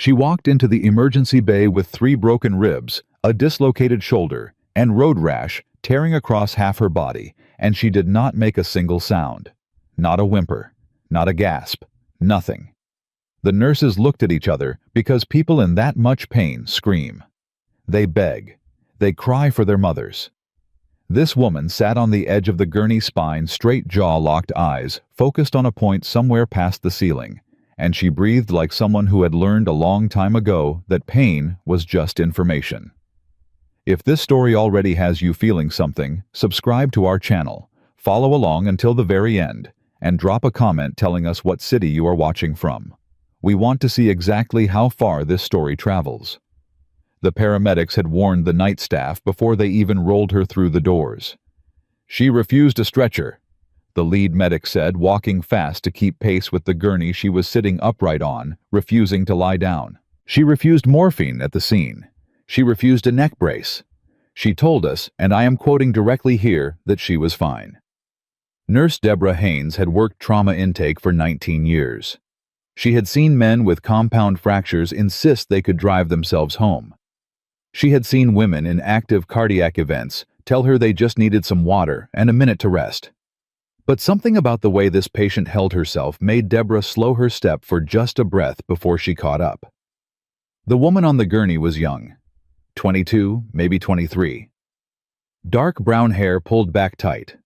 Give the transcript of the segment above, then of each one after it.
She walked into the emergency bay with 3 broken ribs, a dislocated shoulder, and road rash tearing across half her body, and she did not make a single sound. Not a whimper, not a gasp, nothing. The nurses looked at each other because people in that much pain scream. They beg. They cry for their mothers. This woman sat on the edge of the gurney spine, straight jaw-locked eyes, focused on a point somewhere past the ceiling, and she breathed like someone who had learned a long time ago that pain was just information. If this story already has you feeling something, subscribe to our channel, follow along until the very end, and drop a comment telling us what city you are watching from. We want to see exactly how far this story travels. The paramedics had warned the night staff before they even rolled her through the doors. "She refused a stretcher," the lead medic said, walking fast to keep pace with the gurney she was sitting upright on, refusing to lie down. "She refused morphine at the scene. She refused a neck brace. She told us, and I am quoting directly here, that she was fine." Nurse Deborah Haynes had worked trauma intake for 19 years. She had seen men with compound fractures insist they could drive themselves home. She had seen women in active cardiac events tell her they just needed some water and a minute to rest. But something about the way this patient held herself made Deborah slow her step for just a breath before she caught up. The woman on the gurney was young, 22, maybe 23. Dark brown hair pulled back tight.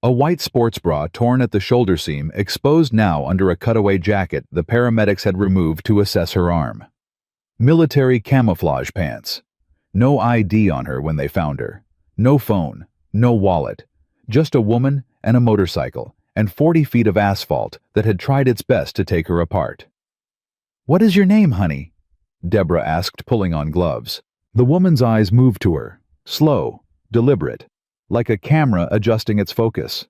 A white sports bra torn at the shoulder seam exposed now under a cutaway jacket the paramedics had removed to assess her arm. Military camouflage pants. No ID on her when they found her. No phone, no wallet. Just a woman and a motorcycle and 40 feet of asphalt that had tried its best to take her apart. "What is your name, honey?" Deborah asked, pulling on gloves. The woman's eyes moved to her, slow, deliberate, like a camera adjusting its focus.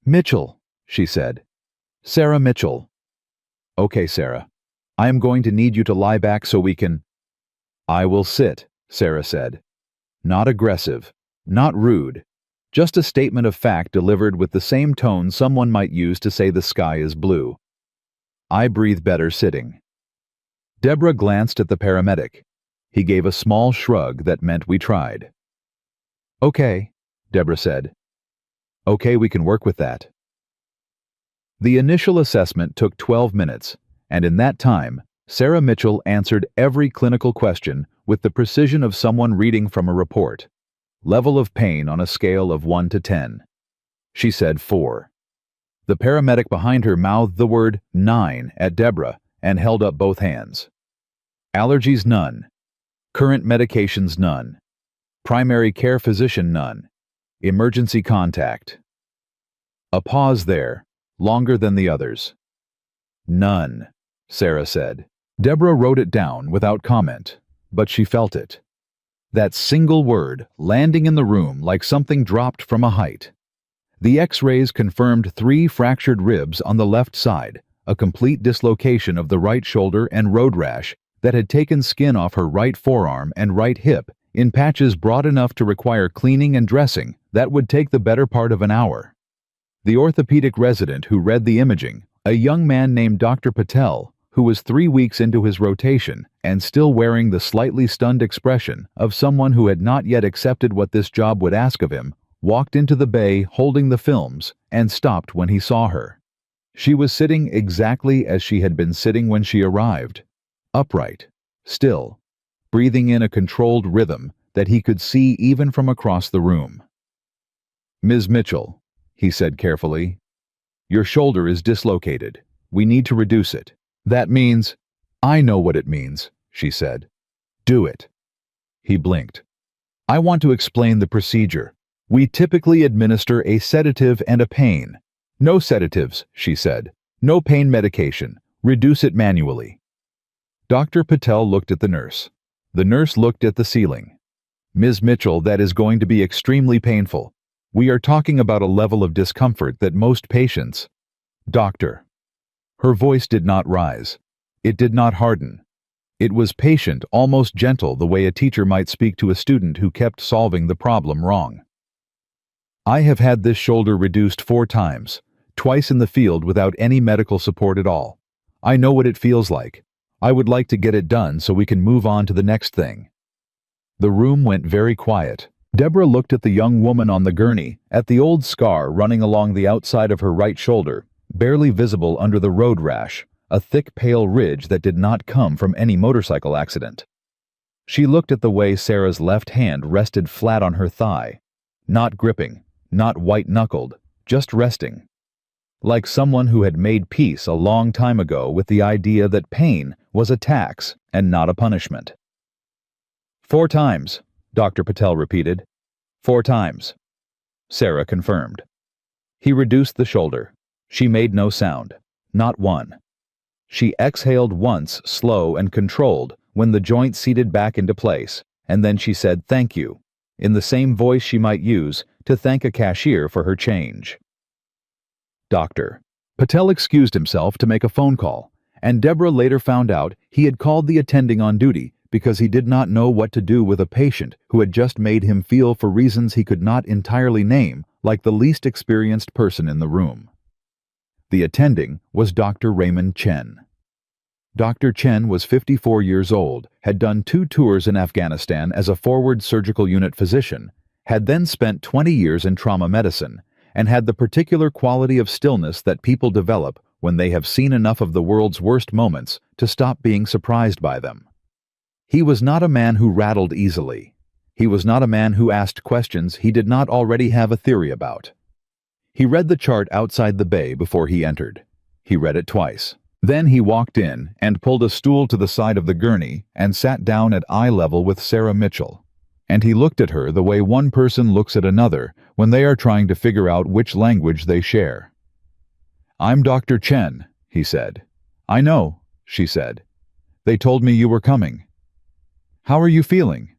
"Mitchell," she said. "Sarah Mitchell." "Okay, Sarah. I am going to need you to lie back so we can—" "I will sit," Sarah said. Not aggressive, not rude, just a statement of fact delivered with the same tone someone might use to say the sky is blue. "I breathe better sitting." Deborah glanced at the paramedic. He gave a small shrug that meant we tried. "Okay," Deborah said. "Okay, we can work with that." The initial assessment took 12 minutes, and in that time, Sarah Mitchell answered every clinical question with the precision of someone reading from a report. Level of pain on a scale of 1 to 10. She said 4. The paramedic behind her mouthed the word 9 at Deborah and held up both hands. "Allergies none. Current medications none. Primary care physician none. Emergency contact." A pause there, longer than the others. "None," Sarah said. Deborah wrote it down without comment, but she felt it. That single word landing in the room like something dropped from a height. The X-rays confirmed 3 fractured ribs on the left side, a complete dislocation of the right shoulder and road rash that had taken skin off her right forearm and right hip in patches broad enough to require cleaning and dressing that would take the better part of an hour. The orthopedic resident who read the imaging, a young man named Dr. Patel, who was 3 weeks into his rotation and still wearing the slightly stunned expression of someone who had not yet accepted what this job would ask of him, walked into the bay holding the films and stopped when he saw her. She was sitting exactly as she had been sitting when she arrived, upright, still, breathing in a controlled rhythm that he could see even from across the room. "Ms. Mitchell," he said carefully, "your shoulder is dislocated. We need to reduce it. That means—" "I know what it means," she said. "Do it." He blinked. "I want to explain the procedure. We typically administer a sedative and a pain." "No sedatives," she said. "No pain medication. Reduce it manually." Dr. Patel looked at the nurse. The nurse looked at the ceiling. "Ms. Mitchell, that is going to be extremely painful. We are talking about a level of discomfort that most patients—" "Doctor." Her voice did not rise. It did not harden. It was patient, almost gentle, the way a teacher might speak to a student who kept solving the problem wrong. "I have had this shoulder reduced 4 times, twice in the field without any medical support at all. I know what it feels like. I would like to get it done so we can move on to the next thing." The room went very quiet. Deborah looked at the young woman on the gurney, at the old scar running along the outside of her right shoulder, barely visible under the road rash, a thick pale ridge that did not come from any motorcycle accident. She looked at the way Sarah's left hand rested flat on her thigh, not gripping, not white-knuckled, just resting. Like someone who had made peace a long time ago with the idea that pain was a tax and not a punishment. "4 times, Dr. Patel repeated. 4 times. Sarah confirmed. He reduced the shoulder. She made no sound. Not one. She exhaled once, slow and controlled, when the joint seated back into place, and then she said "thank you," in the same voice she might use to thank a cashier for her change. Doctor. Patel excused himself to make a phone call, and Deborah later found out he had called the attending on duty because he did not know what to do with a patient who had just made him feel for reasons he could not entirely name like the least experienced person in the room. The attending was Dr. Raymond Chen. Dr. Chen was 54 years old, had done 2 tours in Afghanistan as a forward surgical unit physician, had then spent 20 years in trauma medicine, and had the particular quality of stillness that people develop when they have seen enough of the world's worst moments to stop being surprised by them. He was not a man who rattled easily. He was not a man who asked questions he did not already have a theory about. He read the chart outside the bay before he entered. He read it twice. Then he walked in and pulled a stool to the side of the gurney and sat down at eye level with Sarah Mitchell. And he looked at her the way one person looks at another when they are trying to figure out which language they share. "I'm Dr. Chen," he said. "I know," she said. "They told me you were coming." "How are you feeling?"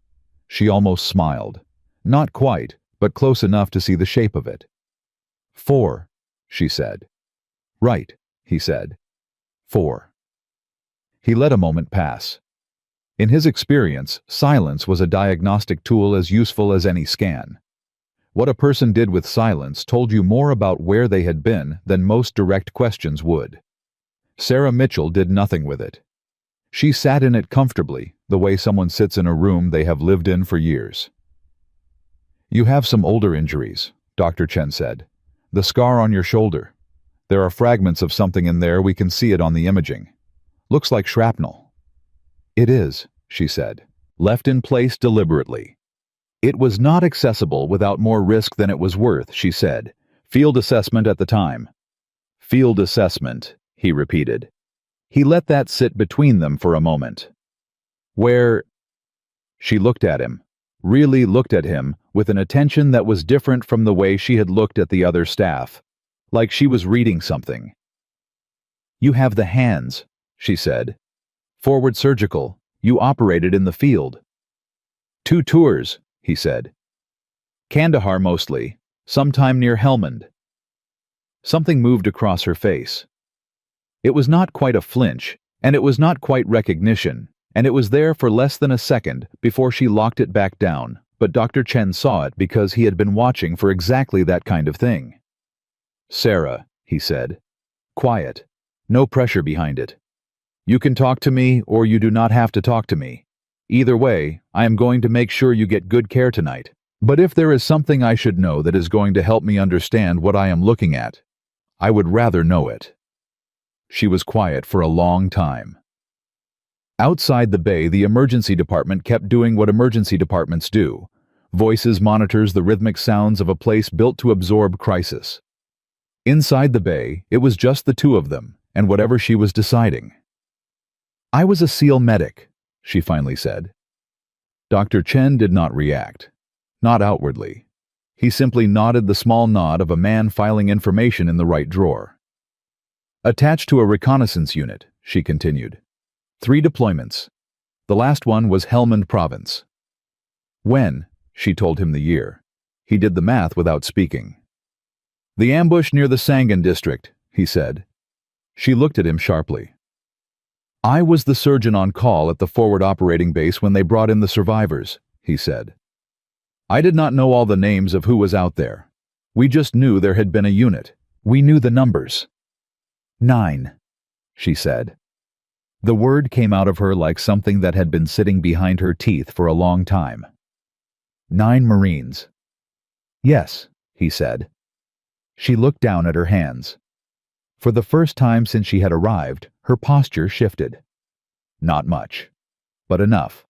She almost smiled. Not quite, but close enough to see the shape of it. 4, she said. "Right," he said. 4. He let a moment pass. In his experience, silence was a diagnostic tool as useful as any scan. What a person did with silence told you more about where they had been than most direct questions would. Sarah Mitchell did nothing with it. She sat in it comfortably, the way someone sits in a room they have lived in for years. "You have some older injuries," Dr. Chen said. "The scar on your shoulder. There are fragments of something in there, we can see it on the imaging. Looks like shrapnel." "It is," she said, left in place deliberately. "It was not accessible without more risk than it was worth," she said. "Field assessment at the time." "Field assessment," he repeated. He let that sit between them for a moment. "Where?" She looked at him, really looked at him, with an attention that was different from the way she had looked at the other staff, like she was reading something. "You have the hands," she said. "Forward surgical. You operated in the field." "2 tours," he said. "Kandahar mostly, sometime near Helmand." Something moved across her face. It was not quite a flinch, and it was not quite recognition, and it was there for less than a second before she locked it back down, but Dr. Chen saw it because he had been watching for exactly that kind of thing. "Sarah," he said. "Quiet. No pressure behind it. You can talk to me or you do not have to talk to me. Either way, I am going to make sure you get good care tonight. But if there is something I should know that is going to help me understand what I am looking at, I would rather know it." She was quiet for a long time. Outside the bay, the emergency department kept doing what emergency departments do. Voices monitors the rhythmic sounds of a place built to absorb crisis. Inside the bay, it was just the 2 of them, and whatever she was deciding. "I was a SEAL medic," she finally said. Dr. Chen did not react. Not outwardly. He simply nodded the small nod of a man filing information in the right drawer. "Attached to a reconnaissance unit," she continued. 3 deployments. The last one was Helmand Province. "When?" She told him the year. He did the math without speaking. "The ambush near the Sangin district," he said. She looked at him sharply. "I was the surgeon on call at the forward operating base when they brought in the survivors," he said. "I did not know all the names of who was out there. We just knew there had been a unit. We knew the numbers." 9, she said. The word came out of her like something that had been sitting behind her teeth for a long time. 9 Marines. Yes, he said. She looked down at her hands. For the first time since she had arrived, her posture shifted. Not much, but enough.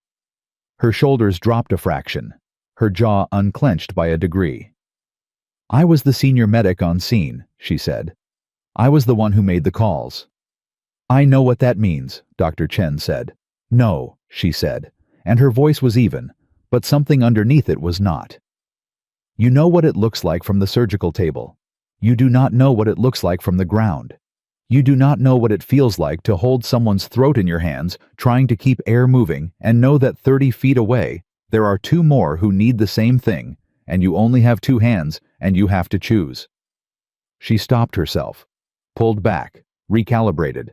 Her shoulders dropped a fraction, her jaw unclenched by a degree. I was the senior medic on scene, she said. I was the one who made the calls. I know what that means, Dr. Chen said. No, she said, and her voice was even, but something underneath it was not. You know what it looks like from the surgical table. You do not know what it looks like from the ground. You do not know what it feels like to hold someone's throat in your hands, trying to keep air moving, and know that 30 feet away, there are 2 more who need the same thing, and you only have 2 hands, and you have to choose. She stopped herself, pulled back, recalibrated.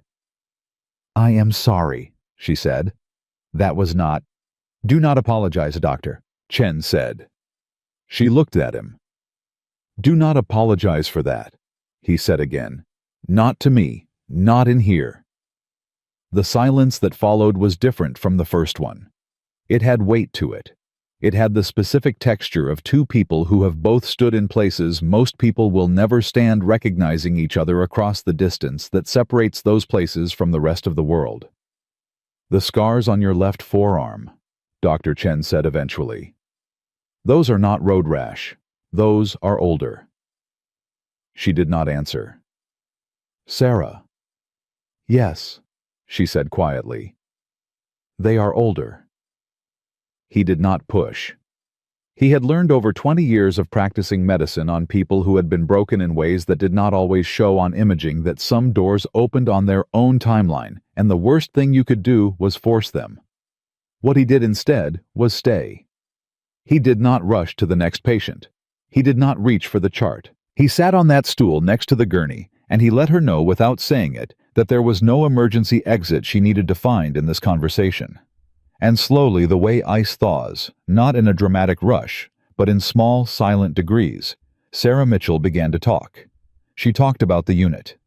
I am sorry, she said. That was not. Do not apologize, Doctor, Chen said. She looked at him. Do not apologize for that, he said again. Not to me, not in here. The silence that followed was different from the first one. It had weight to it. It had the specific texture of 2 people who have both stood in places most people will never stand, recognizing each other across the distance that separates those places from the rest of the world. The scars on your left forearm, Dr. Chen said eventually. Those are not road rash. Those are older. She did not answer. Sarah. Yes, she said quietly. They are older. He did not push. He had learned over 20 years of practicing medicine on people who had been broken in ways that did not always show on imaging that some doors opened on their own timeline, and the worst thing you could do was force them. What he did instead was stay. He did not rush to the next patient. He did not reach for the chart. He sat on that stool next to the gurney, and he let her know without saying it that there was no emergency exit she needed to find in this conversation. And slowly, the way ice thaws, not in a dramatic rush, but in small, silent degrees, Sarah Mitchell began to talk. She talked about the unit,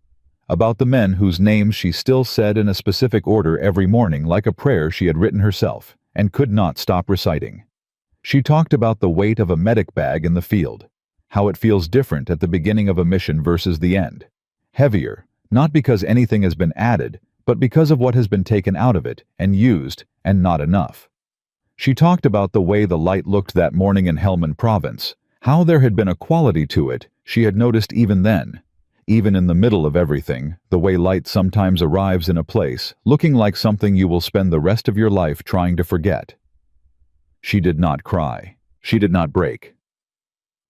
about the men whose names she still said in a specific order every morning like a prayer she had written herself, and could not stop reciting. She talked about the weight of a medic bag in the field, how it feels different at the beginning of a mission versus the end. Heavier, not because anything has been added, but because of what has been taken out of it and used, and not enough. She talked about the way the light looked that morning in Helmand Province, how there had been a quality to it she had noticed even then. Even in the middle of everything, the way light sometimes arrives in a place, looking like something you will spend the rest of your life trying to forget. She did not cry. She did not break.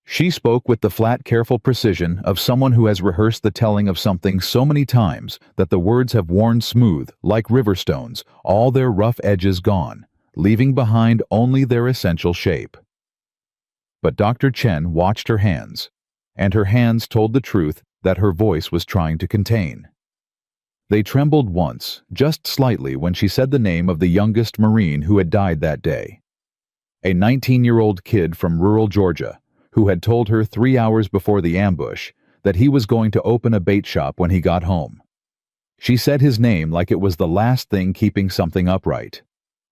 She spoke with the flat, careful precision of someone who has rehearsed the telling of something so many times that the words have worn smooth, like river stones, all their rough edges gone, leaving behind only their essential shape. But Dr. Chen watched her hands, and her hands told the truth that her voice was trying to contain. They trembled once, just slightly, when she said the name of the youngest Marine who had died that day. A 19-year-old kid from rural Georgia, who had told her 3 hours before the ambush that he was going to open a bait shop when he got home. She said his name like it was the last thing keeping something upright.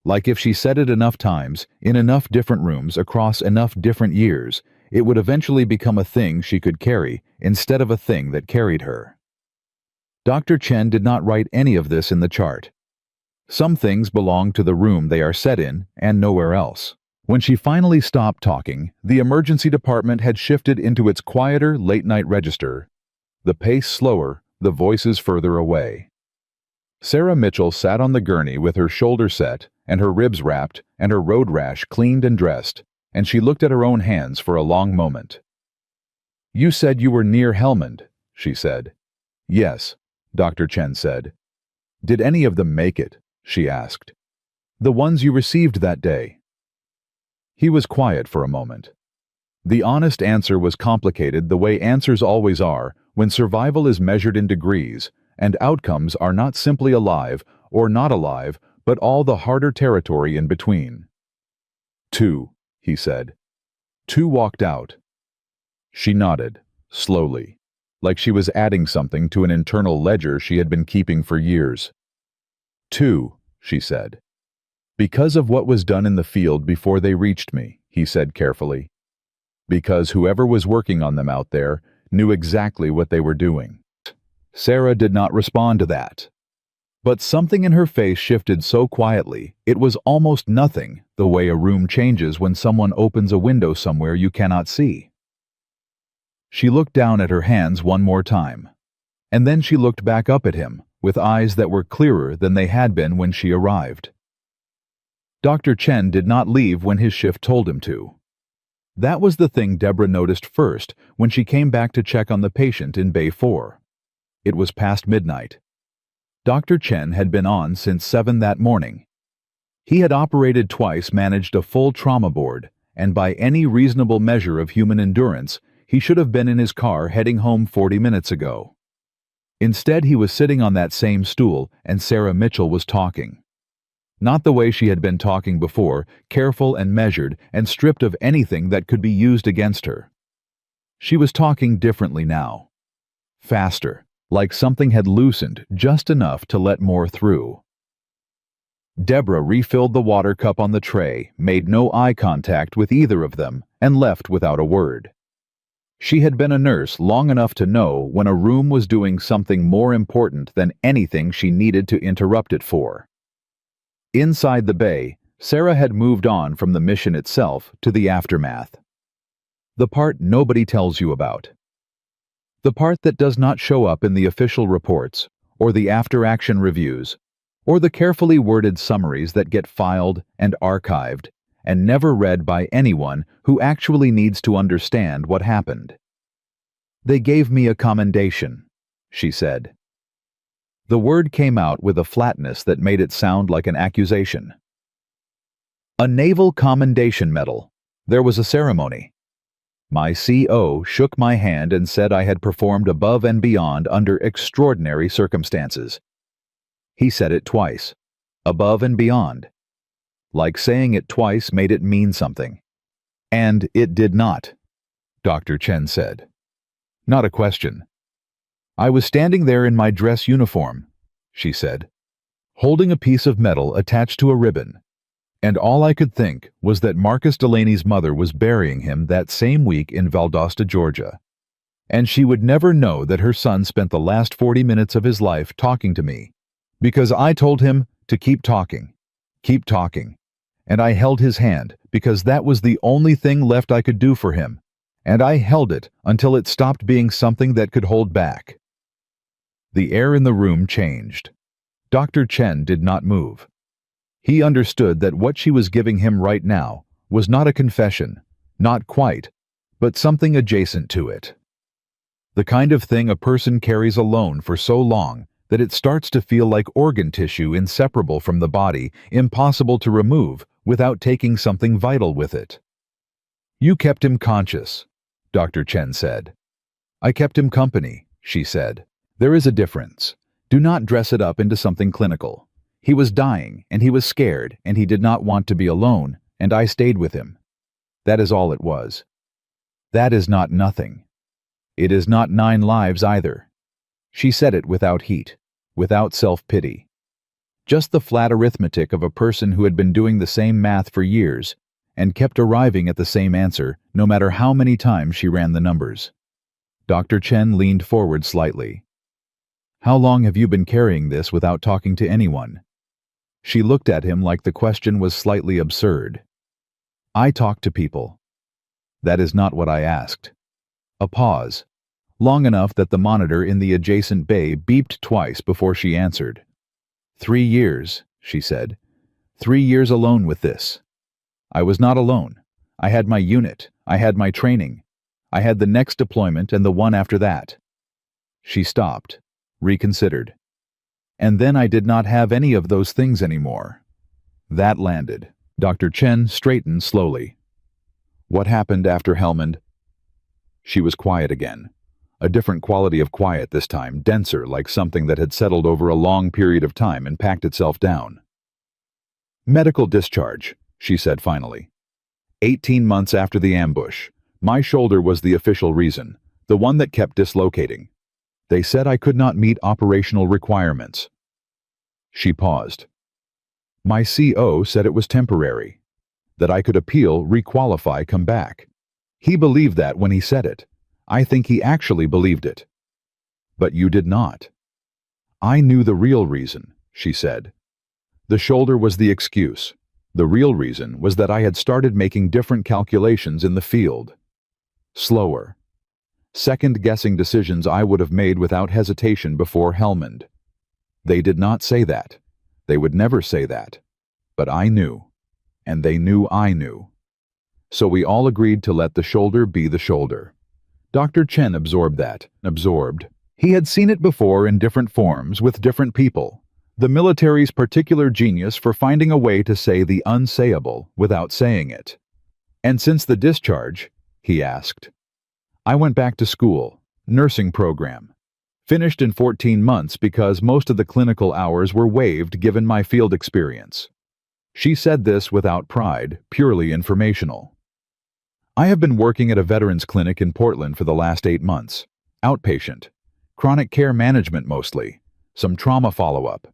Like if she said it enough times, in enough different rooms, across enough different years, it would eventually become a thing she could carry instead of a thing that carried her. Dr. Chen did not write any of this in the chart. Some things belong to the room they are set in and nowhere else. When she finally stopped talking, the emergency department had shifted into its quieter late-night register, the pace slower, the voices further away. Sarah Mitchell sat on the gurney with her shoulder set and her ribs wrapped and her road rash cleaned and dressed, and she looked at her own hands for a long moment. You said you were near Helmand, she said. Yes, Dr. Chen said. Did any of them make it? She asked. The ones you received that day. He was quiet for a moment. The honest answer was complicated the way answers always are when survival is measured in degrees, and outcomes are not simply alive or not alive, but all the harder territory in between. 2, he said. 2 walked out. She nodded, slowly, like she was adding something to an internal ledger she had been keeping for years. 2, she said. Because of what was done in the field before they reached me, he said carefully. Because whoever was working on them out there knew exactly what they were doing. Sarah did not respond to that. But something in her face shifted so quietly, it was almost nothing, the way a room changes when someone opens a window somewhere you cannot see. She looked down at her hands one more time, and then she looked back up at him, with eyes that were clearer than they had been when she arrived. Dr. Chen did not leave when his shift told him to. That was the thing Deborah noticed first when she came back to check on the patient in Bay 4. It was past midnight. Dr. Chen had been on since 7 that morning. He had operated twice, managed a full trauma board, and by any reasonable measure of human endurance, he should have been in his car heading home 40 minutes ago. Instead, he was sitting on that same stool and Sarah Mitchell was talking. Not the way she had been talking before, careful and measured and stripped of anything that could be used against her. She was talking differently now. Faster, like something had loosened just enough to let more through. Deborah refilled the water cup on the tray, made no eye contact with either of them, and left without a word. She had been a nurse long enough to know when a room was doing something more important than anything she needed to interrupt it for. Inside the bay, Sarah had moved on from the mission itself to the aftermath. The part nobody tells you about. The part that does not show up in the official reports, or the after-action reviews, or the carefully worded summaries that get filed and archived and never read by anyone who actually needs to understand what happened. They gave me a commendation, she said. The word came out with a flatness that made it sound like an accusation. A Naval Commendation Medal. There was a ceremony. My CO shook my hand and said I had performed above and beyond under extraordinary circumstances. He said it twice. Above and beyond. Like saying it twice made it mean something. And it did not, Dr. Chen said. Not a question. I was standing there in my dress uniform, she said, holding a piece of metal attached to a ribbon. And all I could think was that Marcus Delaney's mother was burying him that same week in Valdosta, Georgia. And she would never know that her son spent the last 40 minutes of his life talking to me, because I told him to keep talking. And I held his hand because that was the only thing left I could do for him, and I held it until it stopped being something that could hold back. The air in the room changed. Dr. Chen did not move. He understood that what she was giving him right now was not a confession, not quite, but something adjacent to it. The kind of thing a person carries alone for so long that it starts to feel like organ tissue inseparable from the body, impossible to remove without taking something vital with it. You kept him conscious, Dr. Chen said. I kept him company, she said. There is a difference. Do not dress it up into something clinical. He was dying, and he was scared, and he did not want to be alone, and I stayed with him. That is all it was. That is not nothing. It is not 9 lives either. She said it without heat, without self-pity. Just the flat arithmetic of a person who had been doing the same math for years and kept arriving at the same answer no matter how many times she ran the numbers. Dr. Chen leaned forward slightly. How long have you been carrying this without talking to anyone? She looked at him like the question was slightly absurd. I talk to people. That is not what I asked. A pause, long enough that the monitor in the adjacent bay beeped twice before she answered. 3 years, she said. 3 years alone with this. I was not alone. I had my unit. I had my training. I had the next deployment and the one after that. She stopped, reconsidered. And then I did not have any of those things anymore. That landed. Dr. Chen straightened slowly. What happened after Helmand? She was quiet again. A different quality of quiet this time, denser, like something that had settled over a long period of time and packed itself down. Medical discharge, she said finally. 18 months after the ambush. My shoulder was the official reason, the one that kept dislocating. They said I could not meet operational requirements. She paused. My CO said it was temporary, that I could appeal, requalify, come back. He believed that when he said it. I think he actually believed it. But you did not. I knew the real reason, she said. The shoulder was the excuse. The real reason was that I had started making different calculations in the field. Slower. Second-guessing decisions I would have made without hesitation before Helmand. They did not say that. They would never say that. But I knew. And they knew I knew. So we all agreed to let the shoulder be the shoulder. Dr. Chen absorbed that. He had seen it before in different forms with different people. The military's particular genius for finding a way to say the unsayable without saying it. And since the discharge, he asked. I went back to school, nursing program. Finished in 14 months because most of the clinical hours were waived given my field experience. She said this without pride, purely informational. I have been working at a veterans clinic in Portland for the last 8 months. Outpatient. Chronic care management mostly. Some trauma follow-up.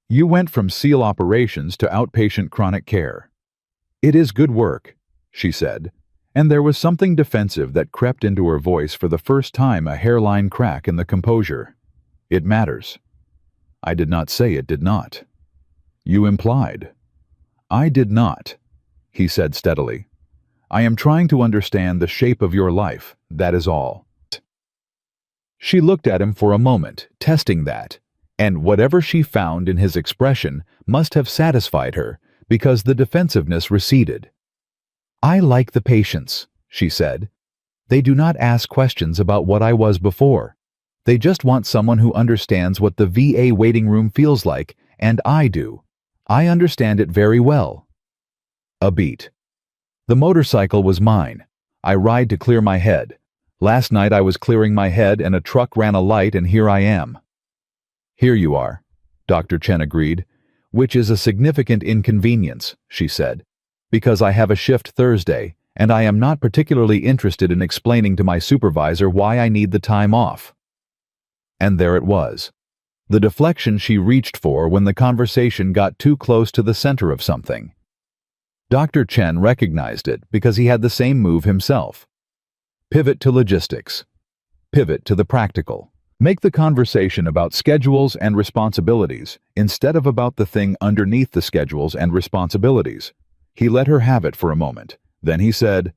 You went from SEAL operations to outpatient chronic care. It is good work, she said, and there was something defensive that crept into her voice for the first time, a hairline crack in the composure. It matters. I did not say it did not. You implied. I did not, he said steadily. I am trying to understand the shape of your life, that is all. She looked at him for a moment, testing that, and whatever she found in his expression must have satisfied her, because the defensiveness receded. I like the patients, she said. They do not ask questions about what I was before. They just want someone who understands what the VA waiting room feels like, and I do. I understand it very well. A beat. The motorcycle was mine. I ride to clear my head. Last night I was clearing my head and a truck ran a light and here I am. Here you are, Dr. Chen agreed, which is a significant inconvenience, she said, because I have a shift Thursday and I am not particularly interested in explaining to my supervisor why I need the time off. And there it was. The deflection she reached for when the conversation got too close to the center of something. Dr. Chen recognized it because he had the same move himself. Pivot to logistics. Pivot to the practical. Make the conversation about schedules and responsibilities instead of about the thing underneath the schedules and responsibilities. He let her have it for a moment. Then he said,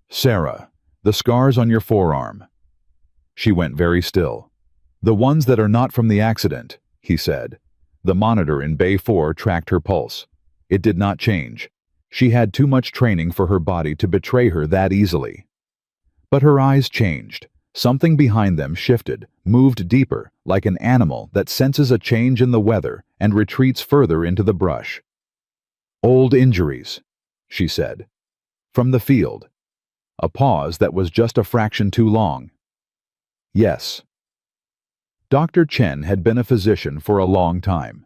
Sarah, the scars on your forearm. She went very still. The ones that are not from the accident, he said. The monitor in Bay 4 tracked her pulse. It did not change. She had too much training for her body to betray her that easily. But her eyes changed. Something behind them shifted, moved deeper, like an animal that senses a change in the weather and retreats further into the brush. Old injuries, she said. From the field. A pause that was just a fraction too long. Yes. Dr. Chen had been a physician for a long time.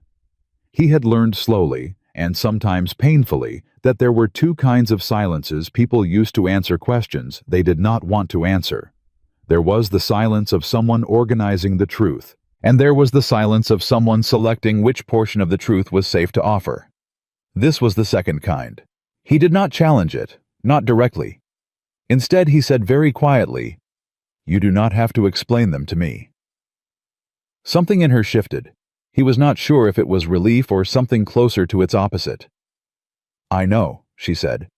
He had learned slowly, and sometimes painfully, that there were two kinds of silences people used to answer questions they did not want to answer. There was the silence of someone organizing the truth, and there was the silence of someone selecting which portion of the truth was safe to offer. This was the second kind. He did not challenge it, not directly. Instead, he said very quietly, "You do not have to explain them to me." Something in her shifted. He was not sure if it was relief or something closer to its opposite. "I know," she said,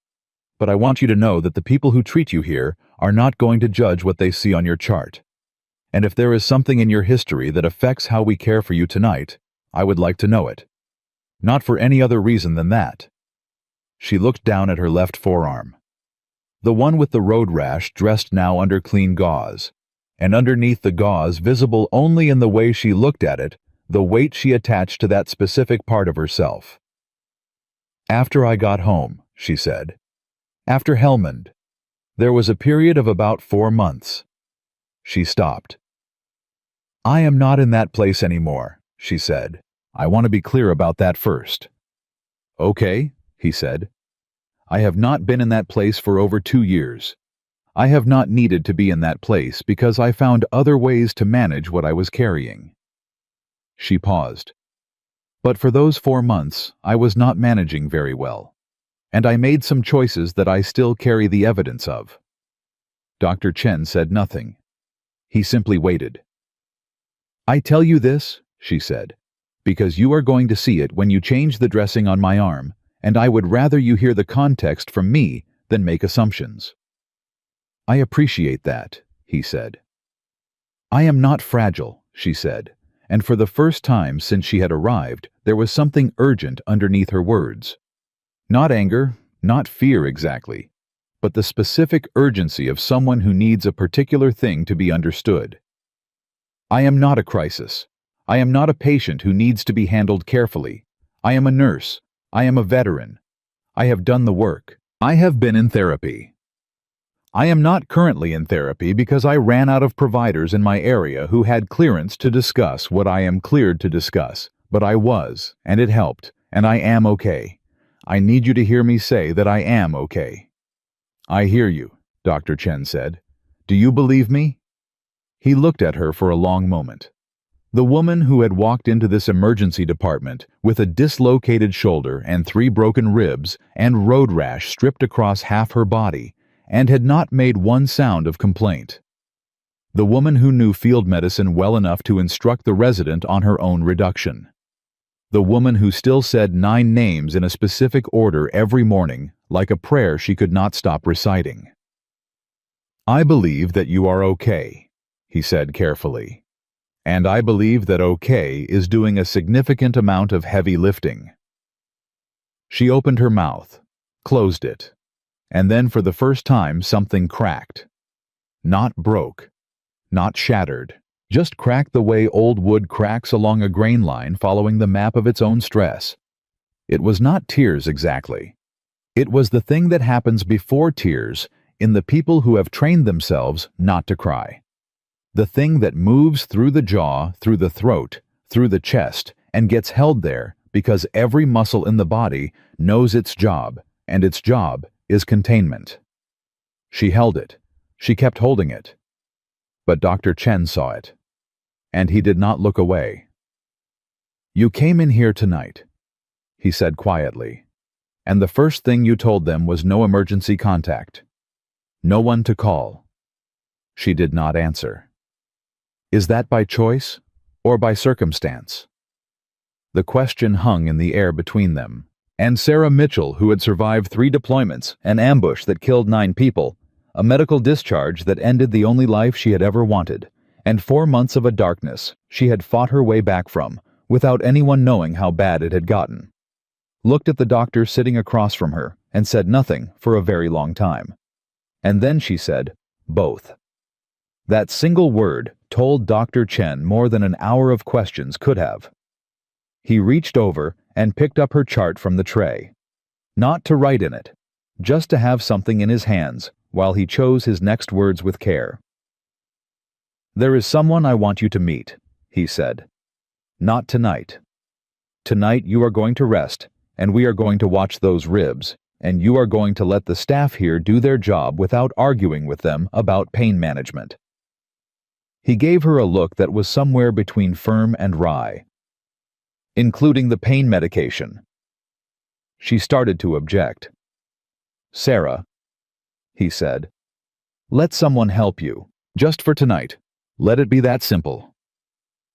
"but I want you to know that the people who treat you here are not going to judge what they see on your chart. And if there is something in your history that affects how we care for you tonight, I would like to know it. Not for any other reason than that." She looked down at her left forearm. The one with the road rash dressed now under clean gauze, and underneath the gauze, visible only in the way she looked at it, the weight she attached to that specific part of herself. "After I got home," she said. "After Helmand. There was a period of about 4 months." She stopped. "I am not in that place anymore," she said. "I want to be clear about that first." "Okay," he said. "I have not been in that place for over 2 years. I have not needed to be in that place because I found other ways to manage what I was carrying." She paused. But for those 4 months, I was not managing very well. And I made some choices that I still carry the evidence of. Dr. Chen said nothing. He simply waited. I tell you this, she said, because you are going to see it when you change the dressing on my arm, and I would rather you hear the context from me than make assumptions. I appreciate that, he said. I am not fragile, she said, and for the first time since she had arrived, there was something urgent underneath her words. Not anger, not fear exactly, but the specific urgency of someone who needs a particular thing to be understood. I am not a crisis. I am not a patient who needs to be handled carefully. I am a nurse. I am a veteran. I have done the work. I have been in therapy. I am not currently in therapy because I ran out of providers in my area who had clearance to discuss what I am cleared to discuss, but I was, and it helped, and I am okay. I need you to hear me say that I am okay. I hear you, Dr. Chen said. Do you believe me? He looked at her for a long moment. The woman who had walked into this emergency department with a dislocated shoulder and 3 broken ribs and road rash stripped across half her body and had not made one sound of complaint. The woman who knew field medicine well enough to instruct the resident on her own reduction. The woman who still said 9 names in a specific order every morning, like a prayer she could not stop reciting. I believe that you are okay, he said carefully. And I believe that okay is doing a significant amount of heavy lifting. She opened her mouth, closed it, and then for the first time something cracked. Not broke, not shattered, just cracked the way old wood cracks along a grain line following the map of its own stress. It was not tears exactly. It was the thing that happens before tears in the people who have trained themselves not to cry. The thing that moves through the jaw, through the throat, through the chest, and gets held there because every muscle in the body knows its job, and its job is containment. She held it. She kept holding it. But Dr. Chen saw it, and he did not look away. You came in here tonight, he said quietly, and the first thing you told them was no emergency contact. No one to call. She did not answer. Is that by choice or by circumstance? The question hung in the air between them, and Sarah Mitchell, who had survived 3 deployments, an ambush that killed 9 people, a medical discharge that ended the only life she had ever wanted, and 4 months of a darkness she had fought her way back from, without anyone knowing how bad it had gotten, looked at the doctor sitting across from her and said nothing for a very long time. And then she said, both. That single word told Dr. Chen more than an hour of questions could have. He reached over and picked up her chart from the tray. Not to write in it, just to have something in his hands while he chose his next words with care. There is someone I want you to meet, he said. Not tonight. Tonight you are going to rest, and we are going to watch those ribs, and you are going to let the staff here do their job without arguing with them about pain management. He gave her a look that was somewhere between firm and wry. Including the pain medication. She started to object. Sarah, he said, let someone help you, just for tonight. Let it be that simple.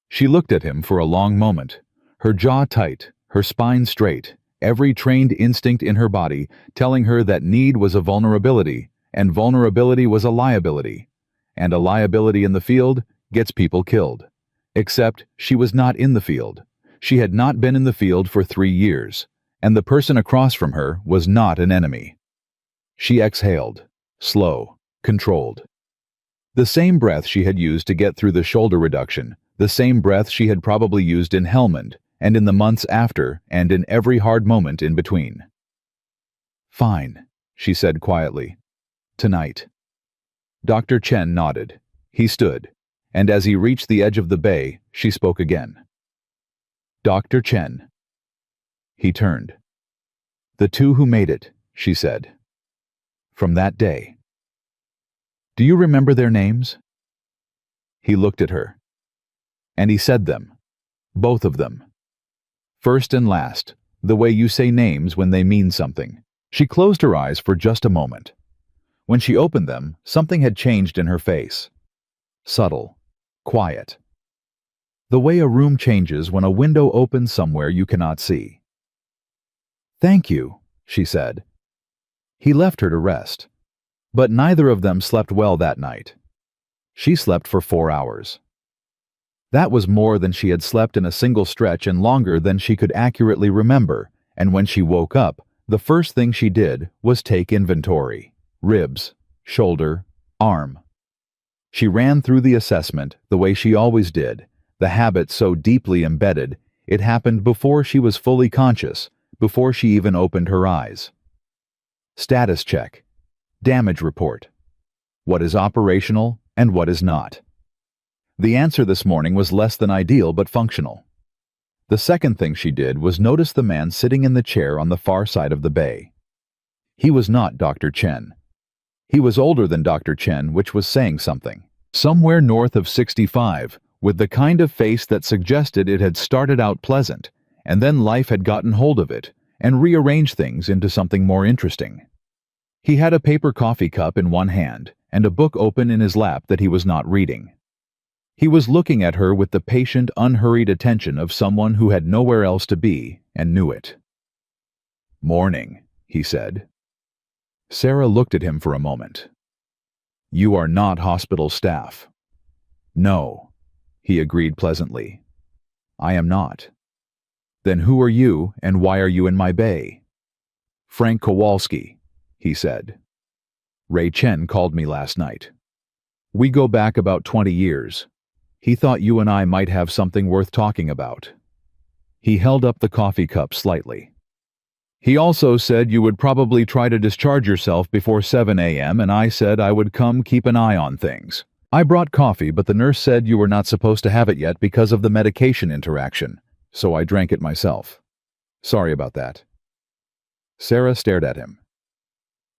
She looked at him for a long moment, her jaw tight, her spine straight, every trained instinct in her body telling her that need was a vulnerability, and vulnerability was a liability. And a liability in the field gets people killed. Except she was not in the field. She had not been in the field for 3 years, and the person across from her was not an enemy. She exhaled, slow, controlled. The same breath she had used to get through the shoulder reduction, the same breath she had probably used in Helmand, and in the months after, and in every hard moment in between. Fine, she said quietly. Tonight. Dr. Chen nodded. He stood, and as he reached the edge of the bay, she spoke again. Dr. Chen. He turned. The 2 who made it, she said. From that day. Do you remember their names? He looked at her. And he said them. Both of them. First and last, the way you say names when they mean something. She closed her eyes for just a moment. When she opened them, something had changed in her face. Subtle. Quiet. The way a room changes when a window opens somewhere you cannot see. "Thank you," she said. He left her to rest. But neither of them slept well that night. She slept for 4 hours. That was more than she had slept in a single stretch and longer than she could accurately remember, and when she woke up, the first thing she did was take inventory. Ribs, shoulder, arm. She ran through the assessment the way she always did, the habit so deeply embedded, it happened before she was fully conscious, before she even opened her eyes. Status check. Damage report. What is operational and what is not? The answer this morning was less than ideal but functional. The second thing she did was notice the man sitting in the chair on the far side of the bay. He was not Dr. Chen. He was older than Dr. Chen, which was saying something. Somewhere north of 65, with the kind of face that suggested it had started out pleasant, and then life had gotten hold of it and rearranged things into something more interesting. He had a paper coffee cup in one hand and a book open in his lap that he was not reading. He was looking at her with the patient, unhurried attention of someone who had nowhere else to be and knew it. "Morning," he said. Sarah looked at him for a moment. "You are not hospital staff." "No," he agreed pleasantly. "I am not." "Then who are you and why are you in my bay?" "Frank Kowalski," he said. "Ray Chen called me last night. We go back about 20 years. He thought you and I might have something worth talking about." He held up the coffee cup slightly. "He also said you would probably try to discharge yourself before 7 a.m. and I said I would come keep an eye on things. I brought coffee, but the nurse said you were not supposed to have it yet because of the medication interaction, so I drank it myself. Sorry about that." Sarah stared at him.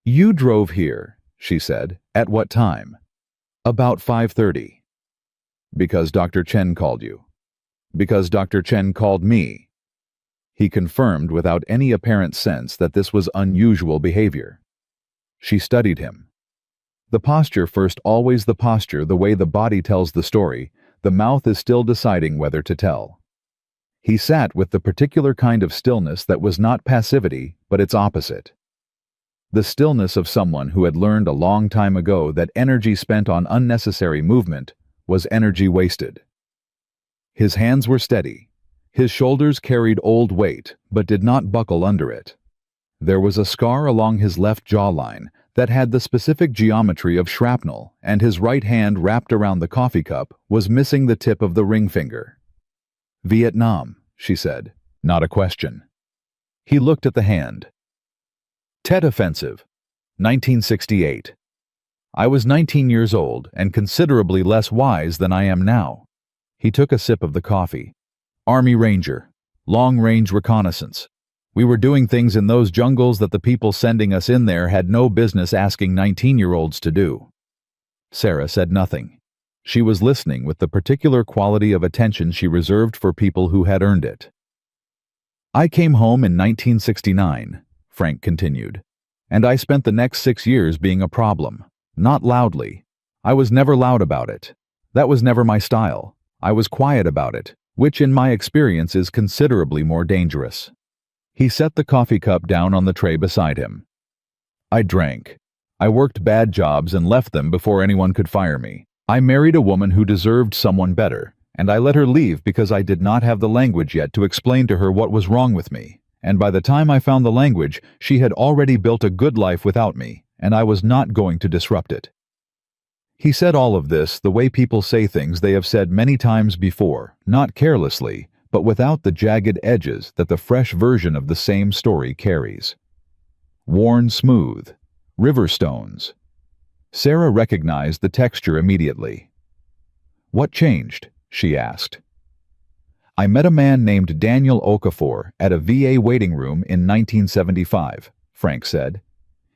"You drove here," she said. "At what time?" "About 5:30. "Because Dr. Chen called you." "Because Dr. Chen called me." He confirmed without any apparent sense that this was unusual behavior. She studied him. The posture first, always the posture, the way the body tells the story, the mouth is still deciding whether to tell. He sat with the particular kind of stillness that was not passivity, but its opposite. The stillness of someone who had learned a long time ago that energy spent on unnecessary movement was energy wasted. His hands were steady. His shoulders carried old weight, but did not buckle under it. There was a scar along his left jawline that had the specific geometry of shrapnel, and his right hand wrapped around the coffee cup was missing the tip of the ring finger. "Vietnam," she said, not a question. He looked at the hand. "Tet Offensive, 1968. I was 19 years old and considerably less wise than I am now." He took a sip of the coffee. "Army Ranger, long-range reconnaissance. We were doing things in those jungles that the people sending us in there had no business asking 19-year-olds to do." Sarah said nothing. She was listening with the particular quality of attention she reserved for people who had earned it. "I came home in 1969, Frank continued, "and I spent the next 6 years being a problem. Not loudly. I was never loud about it. That was never my style. I was quiet about it, which in my experience is considerably more dangerous." He set the coffee cup down on the tray beside him. "I drank. I worked bad jobs and left them before anyone could fire me. I married a woman who deserved someone better, and I let her leave because I did not have the language yet to explain to her what was wrong with me, and by the time I found the language, she had already built a good life without me, and I was not going to disrupt it." He said all of this the way people say things they have said many times before, not carelessly, but without the jagged edges that the fresh version of the same story carries. Worn smooth. River stones. Sarah recognized the texture immediately. "What changed?" she asked. "I met a man named Daniel Okafor at a VA waiting room in 1975, Frank said.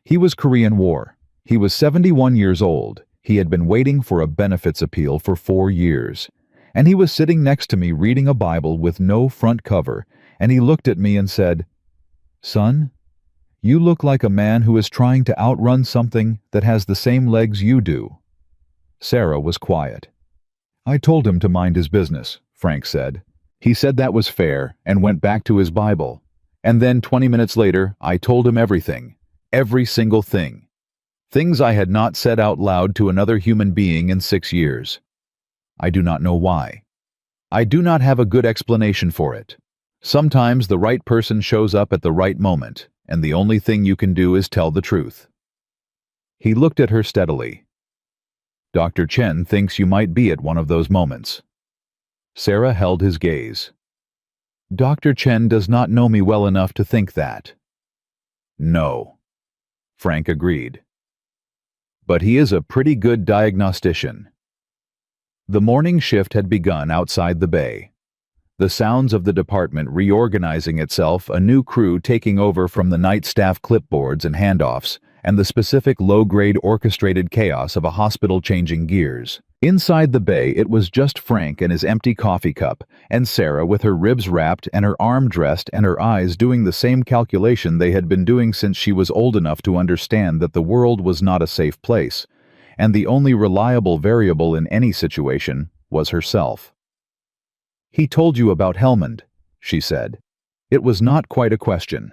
"He was Korean War. He was 71 years old. He had been waiting for a benefits appeal for 4 years. And he was sitting next to me reading a Bible with no front cover, and he looked at me and said, "Son, you look like a man who is trying to outrun something that has the same legs you do." Sarah was quiet. "I told him to mind his business," Frank said. "He said that was fair and went back to his Bible. And then 20 minutes later, I told him everything. Every single thing. Things I had not said out loud to another human being in 6 years. I do not know why. I do not have a good explanation for it. Sometimes the right person shows up at the right moment, and the only thing you can do is tell the truth." He looked at her steadily. "Dr. Chen thinks you might be at one of those moments." Sarah held his gaze. "Dr. Chen does not know me well enough to think that." "No," Frank agreed. "But he is a pretty good diagnostician." The morning shift had begun outside the bay. The sounds of the department reorganizing itself, a new crew taking over from the night staff clipboards and handoffs, and the specific low-grade orchestrated chaos of a hospital changing gears. Inside the bay, it was just Frank and his empty coffee cup, and Sarah with her ribs wrapped and her arm dressed and her eyes doing the same calculation they had been doing since she was old enough to understand that the world was not a safe place, and the only reliable variable in any situation was herself. "He told you about Helmand," she said. It was not quite a question.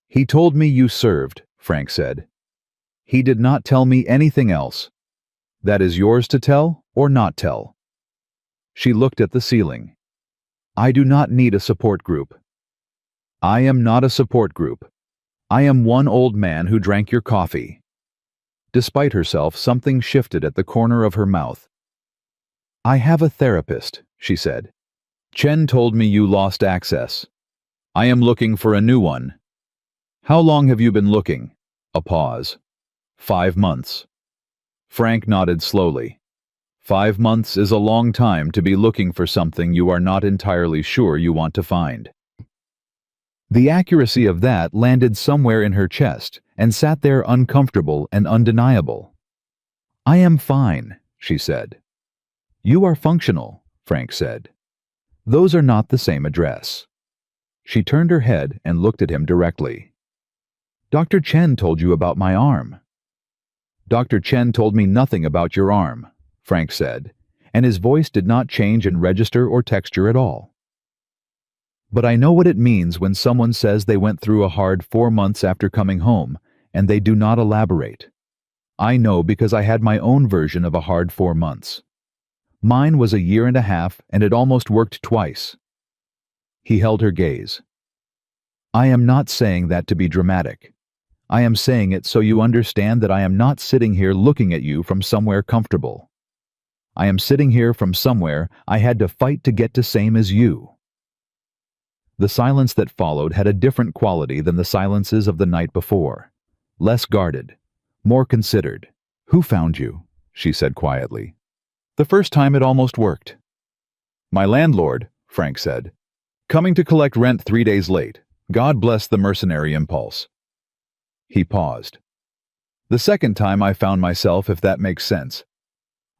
"He told me you served," Frank said. "He did not tell me anything else. That is yours to tell or not tell." She looked at the ceiling. "I do not need a support group." "I am not a support group. I am one old man who drank your coffee." Despite herself, something shifted at the corner of her mouth. "I have a therapist," she said. "Chen told me you lost access. I am looking for a new one." "How long have you been looking?" A pause. 5 months. Frank nodded slowly. 5 months is a long time to be looking for something you are not entirely sure you want to find. The accuracy of that landed somewhere in her chest and sat there uncomfortable and undeniable. "I am fine," she said. "You are functional," Frank said. "Those are not the same address." She turned her head and looked at him directly. "Dr. Chen told you about my arm." "Dr. Chen told me nothing about your arm," Frank said, and his voice did not change in register or texture at all. "But I know what it means when someone says they went through a hard 4 months after coming home, and they do not elaborate. I know because I had my own version of a hard 4 months. Mine was a year and a half, and it almost worked twice." He held her gaze. "I am not saying that to be dramatic. I am saying it so you understand that I am not sitting here looking at you from somewhere comfortable. I am sitting here from somewhere I had to fight to get to same as you." The silence that followed had a different quality than the silences of the night before. Less guarded, more considered. "Who found you?" she said quietly. "The first time it almost worked." "My landlord," Frank said. "Coming to collect rent 3 days late. God bless the mercenary impulse." He paused. "The second time I found myself, if that makes sense.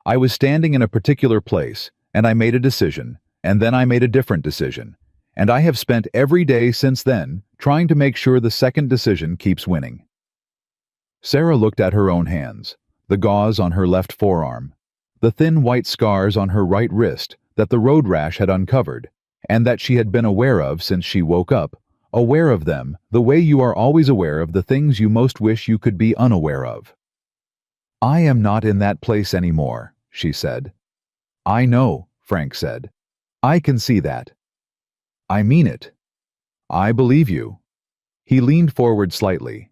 I was standing in a particular place, and I made a decision, and then I made a different decision, and I have spent every day since then trying to make sure the second decision keeps winning." Sarah looked at her own hands, the gauze on her left forearm, the thin white scars on her right wrist that the road rash had uncovered, and that she had been aware of since she woke up, aware of them the way you are always aware of the things you most wish you could be unaware of. "I am not in that place anymore," she said. "I know," Frank said. "I can see that." "I mean it. I believe you." He leaned forward slightly.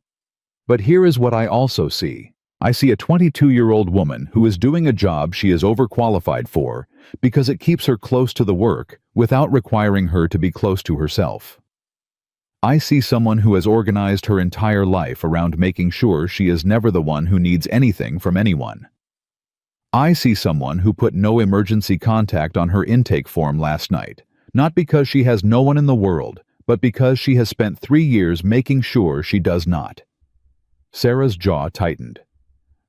"But here is what I also see. I see a 22-year-old woman who is doing a job she is overqualified for because it keeps her close to the work without requiring her to be close to herself. I see someone who has organized her entire life around making sure she is never the one who needs anything from anyone. I see someone who put no emergency contact on her intake form last night, not because she has no one in the world, but because she has spent 3 years making sure she does not." Sarah's jaw tightened.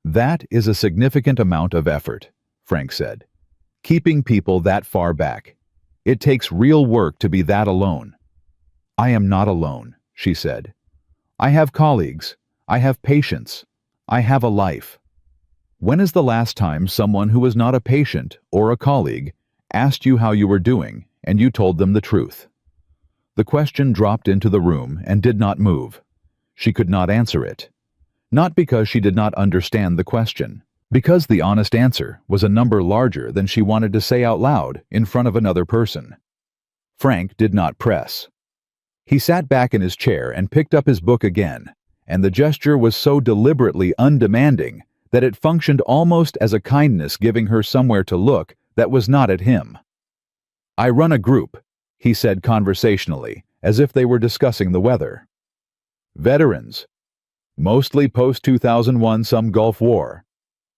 "That is a significant amount of effort," Frank said. "Keeping people that far back. It takes real work to be that alone." "I am not alone," she said. "I have colleagues. I have patients. I have a life." When is the last time someone who was not a patient or a colleague asked you how you were doing and you told them the truth? The question dropped into the room and did not move. She could not answer it. Not because she did not understand the question, because the honest answer was a number larger than she wanted to say out loud in front of another person. Frank did not press. He sat back in his chair and picked up his book again, and the gesture was so deliberately undemanding that it functioned almost as a kindness, giving her somewhere to look that was not at him. "I run a group," he said conversationally, as if they were discussing the weather. "Veterans. Mostly post-2001, some Gulf War.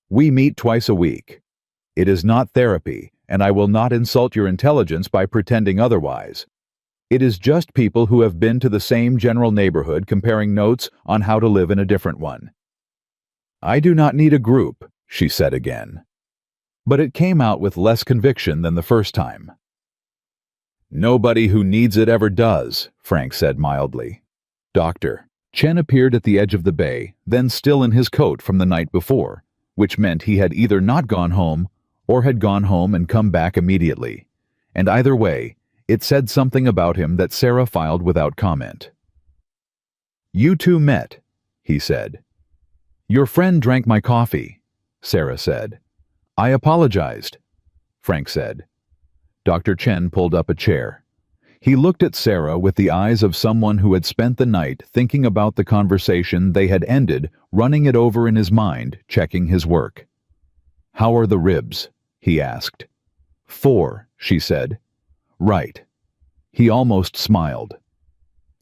We meet twice a week. It is not therapy, and I will not insult your intelligence by pretending otherwise. It is just people who have been to the same general neighborhood comparing notes on how to live in a different one." "I do not need a group," she said again. But it came out with less conviction than the first time. "Nobody who needs it ever does," Frank said mildly. "Doctor." Chen appeared at the edge of the bay, then still in his coat from the night before, which meant he had either not gone home or had gone home and come back immediately. And either way, it said something about him that Sarah filed without comment. "You two met," he said. "Your friend drank my coffee," Sarah said. "I apologized," Frank said. Dr. Chen pulled up a chair. He looked at Sarah with the eyes of someone who had spent the night thinking about the conversation they had ended, running it over in his mind, checking his work. "How are the ribs?" he asked. "4," she said. "Right." He almost smiled.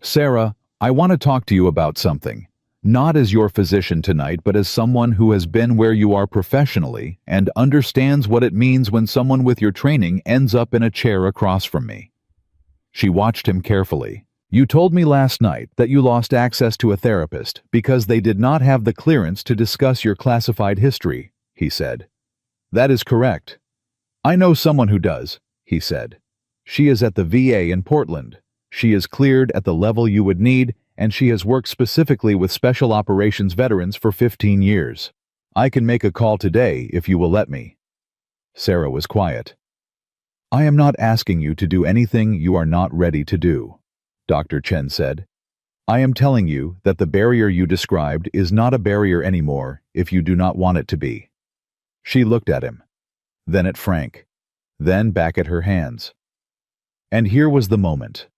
"Sarah, I want to talk to you about something. Not as your physician tonight, but as someone who has been where you are professionally and understands what it means when someone with your training ends up in a chair across from me." She watched him carefully. "You told me last night that you lost access to a therapist because they did not have the clearance to discuss your classified history," he said. "That is correct." "I know someone who does," he said. "She is at the VA in Portland. She is cleared at the level you would need, and she has worked specifically with Special Operations veterans for 15 years. I can make a call today if you will let me." Sarah was quiet. "I am not asking you to do anything you are not ready to do," Dr. Chen said. "I am telling you that the barrier you described is not a barrier anymore if you do not want it to be." She looked at him, then at Frank, then back at her hands. And here was the moment.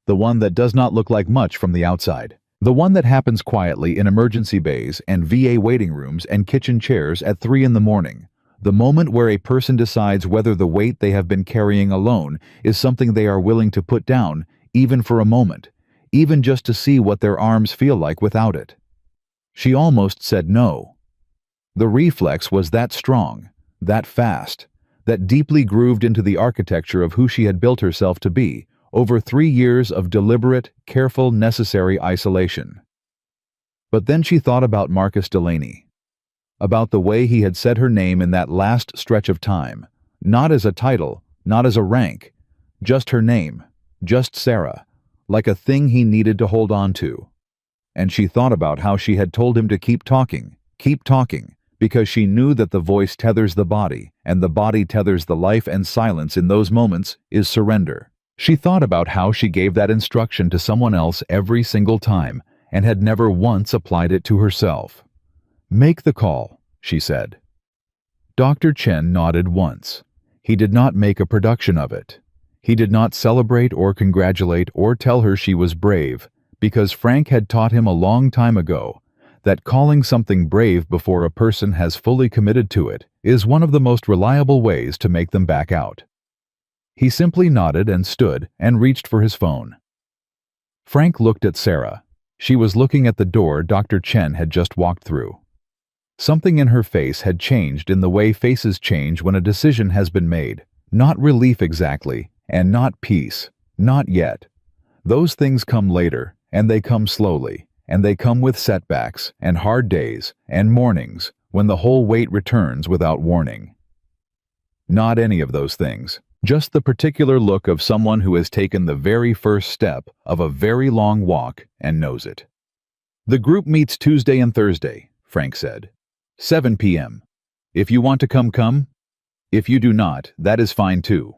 The one that does not look like much from the outside. The one that happens quietly in emergency bays and VA waiting rooms and kitchen chairs at 3 in the morning. The moment where a person decides whether the weight they have been carrying alone is something they are willing to put down, even for a moment, even just to see what their arms feel like without it. She almost said no. The reflex was that strong, that fast, that deeply grooved into the architecture of who she had built herself to be, over 3 years of deliberate, careful, necessary isolation. But then she thought about Marcus Delaney, about the way he had said her name in that last stretch of time, not as a title, not as a rank, just her name, just Sarah, like a thing he needed to hold on to. And she thought about how she had told him to keep talking, because she knew that the voice tethers the body, and the body tethers the life, and silence in those moments is surrender. She thought about how she gave that instruction to someone else every single time and had never once applied it to herself. "Make the call," she said. Dr. Chen nodded once. He did not make a production of it. He did not celebrate or congratulate or tell her she was brave, because Frank had taught him a long time ago that calling something brave before a person has fully committed to it is one of the most reliable ways to make them back out. He simply nodded and stood and reached for his phone. Frank looked at Sarah. She was looking at the door Dr. Chen had just walked through. Something in her face had changed in the way faces change when a decision has been made. Not relief exactly, and not peace. Not yet. Those things come later, and they come slowly, and they come with setbacks, and hard days, and mornings, when the whole weight returns without warning. Not any of those things. Just the particular look of someone who has taken the very first step of a very long walk and knows it. "The group meets Tuesday and Thursday," Frank said. 7 p.m. "If you want to come, come. If you do not, that is fine too."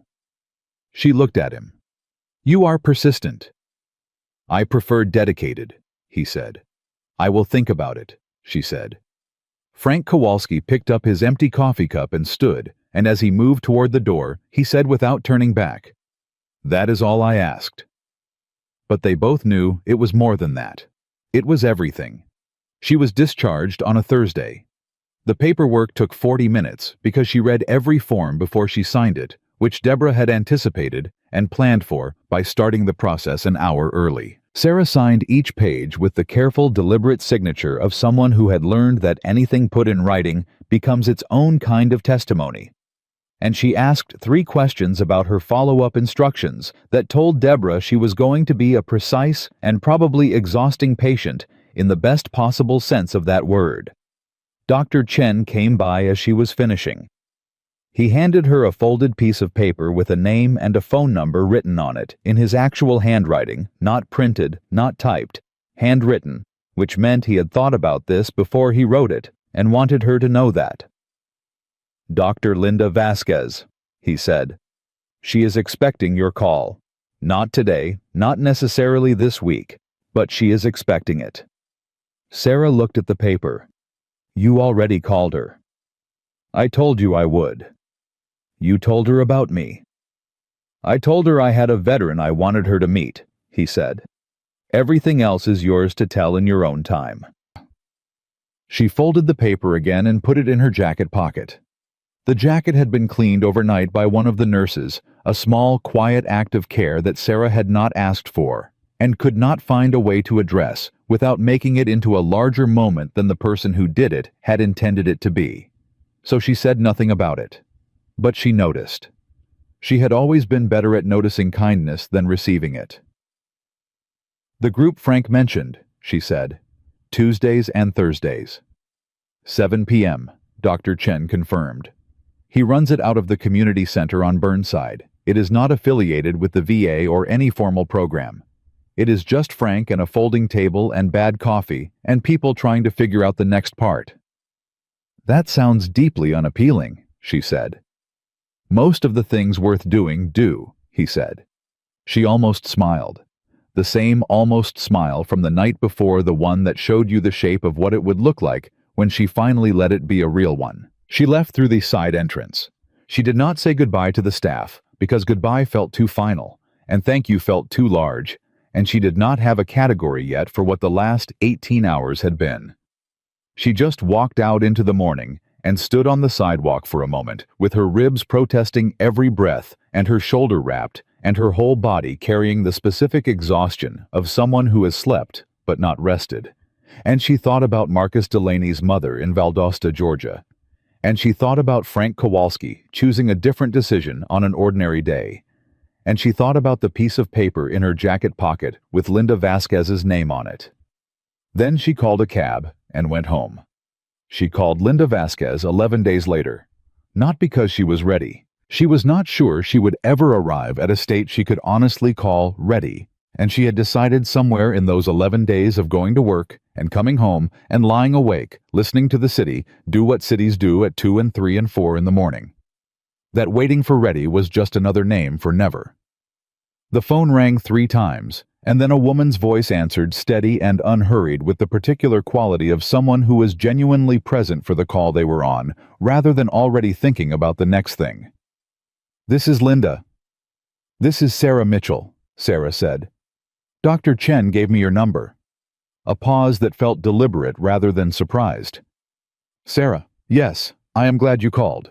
She looked at him. "You are persistent." "I prefer dedicated," he said. "I will think about it," she said. Frank Kowalski picked up his empty coffee cup and stood, and as he moved toward the door, he said without turning back, "That is all I asked." But they both knew it was more than that. It was everything. She was discharged on a Thursday. The paperwork took 40 minutes because she read every form before she signed it, which Deborah had anticipated and planned for by starting the process an hour early. Sarah signed each page with the careful, deliberate signature of someone who had learned that anything put in writing becomes its own kind of testimony. And she asked 3 questions about her follow-up instructions that told Deborah she was going to be a precise and probably exhausting patient in the best possible sense of that word. Dr. Chen came by as she was finishing. He handed her a folded piece of paper with a name and a phone number written on it in his actual handwriting, not printed, not typed, handwritten, which meant he had thought about this before he wrote it and wanted her to know that. "Dr. Linda Vasquez," he said. "She is expecting your call. Not today, not necessarily this week, but she is expecting it." Sarah looked at the paper. "You already called her." "I told you I would." "You told her about me." "I told her I had a veteran I wanted her to meet," he said. "Everything else is yours to tell in your own time." She folded the paper again and put it in her jacket pocket. The jacket had been cleaned overnight by one of the nurses, a small, quiet act of care that Sarah had not asked for, and could not find a way to address without making it into a larger moment than the person who did it had intended it to be. So she said nothing about it. But she noticed. She had always been better at noticing kindness than receiving it. "The group Frank mentioned," she said. "Tuesdays and Thursdays." 7 p.m., Dr. Chen confirmed. "He runs it out of the community center on Burnside. It is not affiliated with the VA or any formal program. It is just Frank and a folding table and bad coffee and people trying to figure out the next part." "That sounds deeply unappealing," she said. "Most of the things worth doing do," he said. She almost smiled. The same almost smile from the night before, the one that showed you the shape of what it would look like when she finally let it be a real one. She left through the side entrance. She did not say goodbye to the staff, because goodbye felt too final, and thank you felt too large, and she did not have a category yet for what the last 18 hours had been. She just walked out into the morning and stood on the sidewalk for a moment, with her ribs protesting every breath and her shoulder wrapped and her whole body carrying the specific exhaustion of someone who has slept but not rested. And she thought about Marcus Delaney's mother in Valdosta, Georgia. And she thought about Frank Kowalski choosing a different decision on an ordinary day. And she thought about the piece of paper in her jacket pocket with Linda Vasquez's name on it. Then she called a cab and went home. She called Linda Vasquez 11 days later. Not because she was ready. She was not sure she would ever arrive at a state she could honestly call ready, and she had decided somewhere in those 11 days of going to work and coming home and lying awake, listening to the city do what cities do at 2 and 3 and 4 in the morning, that waiting for ready was just another name for never. The phone rang 3 times, and then a woman's voice answered, steady and unhurried, with the particular quality of someone who was genuinely present for the call they were on, rather than already thinking about the next thing. "This is Linda." "This is Sarah Mitchell," Sarah said. "Dr. Chen gave me your number." A pause that felt deliberate rather than surprised. "Sarah, yes, I am glad you called."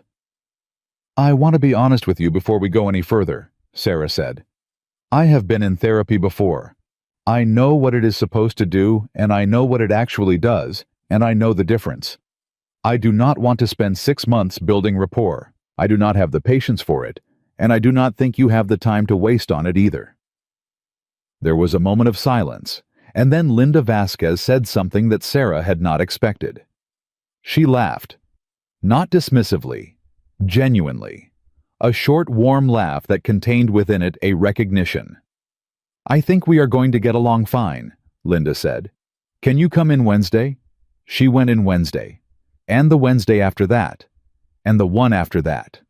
"I want to be honest with you before we go any further," Sarah said. "I have been in therapy before. I know what it is supposed to do, and I know what it actually does, and I know the difference. I do not want to spend 6 months building rapport. I do not have the patience for it, and I do not think you have the time to waste on it either." There was a moment of silence, and then Linda Vasquez said something that Sarah had not expected. She laughed. Not dismissively, genuinely. A short, warm laugh that contained within it a recognition. "I think we are going to get along fine," Linda said. "Can you come in Wednesday?" She went in Wednesday, and the Wednesday after that, and the one after that.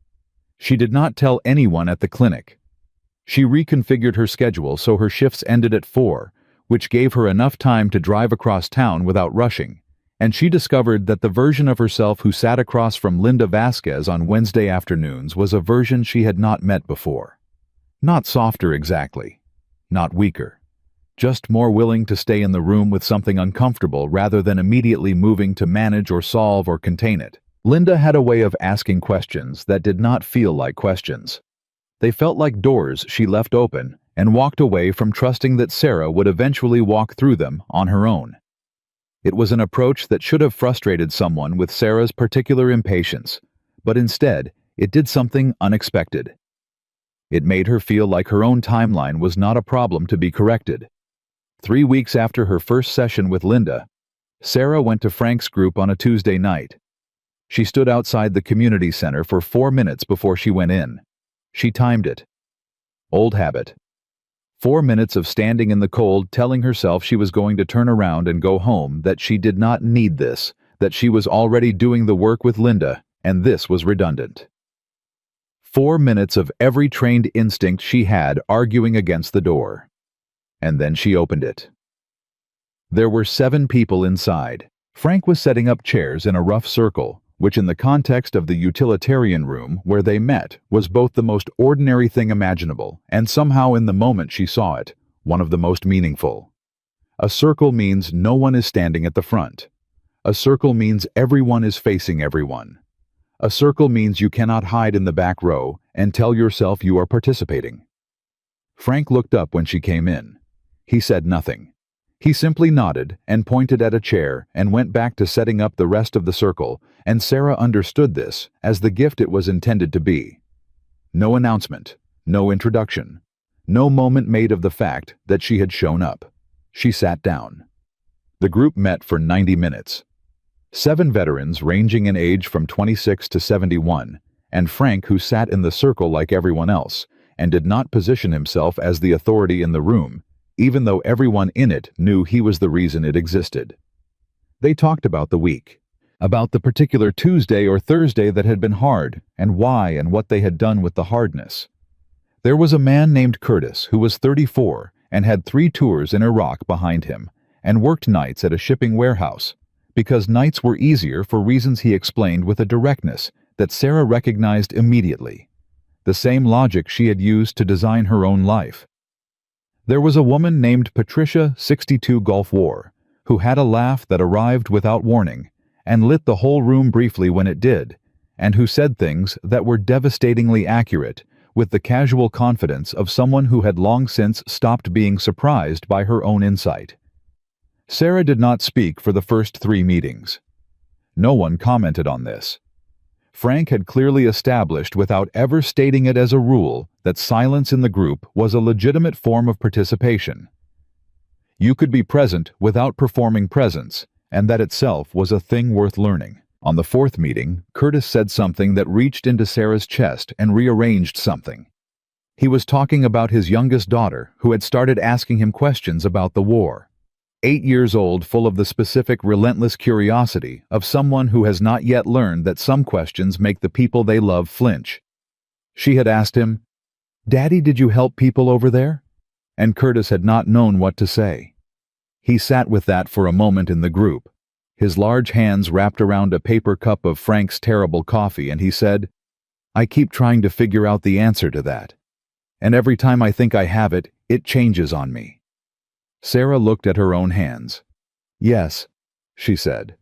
She did not tell anyone at the clinic. She reconfigured her schedule so her shifts ended at 4, which gave her enough time to drive across town without rushing, and she discovered that the version of herself who sat across from Linda Vasquez on Wednesday afternoons was a version she had not met before. Not softer exactly, not weaker, just more willing to stay in the room with something uncomfortable rather than immediately moving to manage or solve or contain it. Linda had a way of asking questions that did not feel like questions. They felt like doors she left open and walked away from, trusting that Sarah would eventually walk through them on her own. It was an approach that should have frustrated someone with Sarah's particular impatience, but instead, it did something unexpected. It made her feel like her own timeline was not a problem to be corrected. 3 weeks after her first session with Linda, Sarah went to Frank's group on a Tuesday night. She stood outside the community center for 4 minutes before she went in. She timed it. Old habit. 4 minutes of standing in the cold, telling herself she was going to turn around and go home, that she did not need this, that she was already doing the work with Linda, and this was redundant. 4 minutes of every trained instinct she had arguing against the door. And then she opened it. There were 7 people inside. Frank was setting up chairs in a rough circle, which in the context of the utilitarian room where they met was both the most ordinary thing imaginable, and somehow in the moment she saw it, one of the most meaningful. A circle means no one is standing at the front. A circle means everyone is facing everyone. A circle means you cannot hide in the back row and tell yourself you are participating. Frank looked up when she came in. He said nothing. He simply nodded and pointed at a chair and went back to setting up the rest of the circle, and Sarah understood this as the gift it was intended to be. No announcement, no introduction, no moment made of the fact that she had shown up. She sat down. The group met for 90 minutes. 7 veterans ranging in age from 26 to 71, and Frank, who sat in the circle like everyone else and did not position himself as the authority in the room, even though everyone in it knew he was the reason it existed. They talked about the week, about the particular Tuesday or Thursday that had been hard, and why and what they had done with the hardness. There was a man named Curtis who was 34 and had 3 tours in Iraq behind him and worked nights at a shipping warehouse, because nights were easier for reasons he explained with a directness that Sarah recognized immediately, the same logic she had used to design her own life. There was a woman named Patricia, 62 Gulf War, who had a laugh that arrived without warning and lit the whole room briefly when it did, and who said things that were devastatingly accurate with the casual confidence of someone who had long since stopped being surprised by her own insight. Sarah did not speak for the first 3 meetings. No one commented on this. Frank had clearly established, without ever stating it as a rule, that silence in the group was a legitimate form of participation. You could be present without performing presence, and that itself was a thing worth learning. On the 4th meeting, Curtis said something that reached into Sarah's chest and rearranged something. He was talking about his youngest daughter, who had started asking him questions about the war. 8 years old, full of the specific, relentless curiosity of someone who has not yet learned that some questions make the people they love flinch. She had asked him, "Daddy, did you help people over there?" And Curtis had not known what to say. He sat with that for a moment in the group, his large hands wrapped around a paper cup of Frank's terrible coffee, and he said, "I keep trying to figure out the answer to that. And every time I think I have it, it changes on me." Sarah looked at her own hands. "Yes," she said.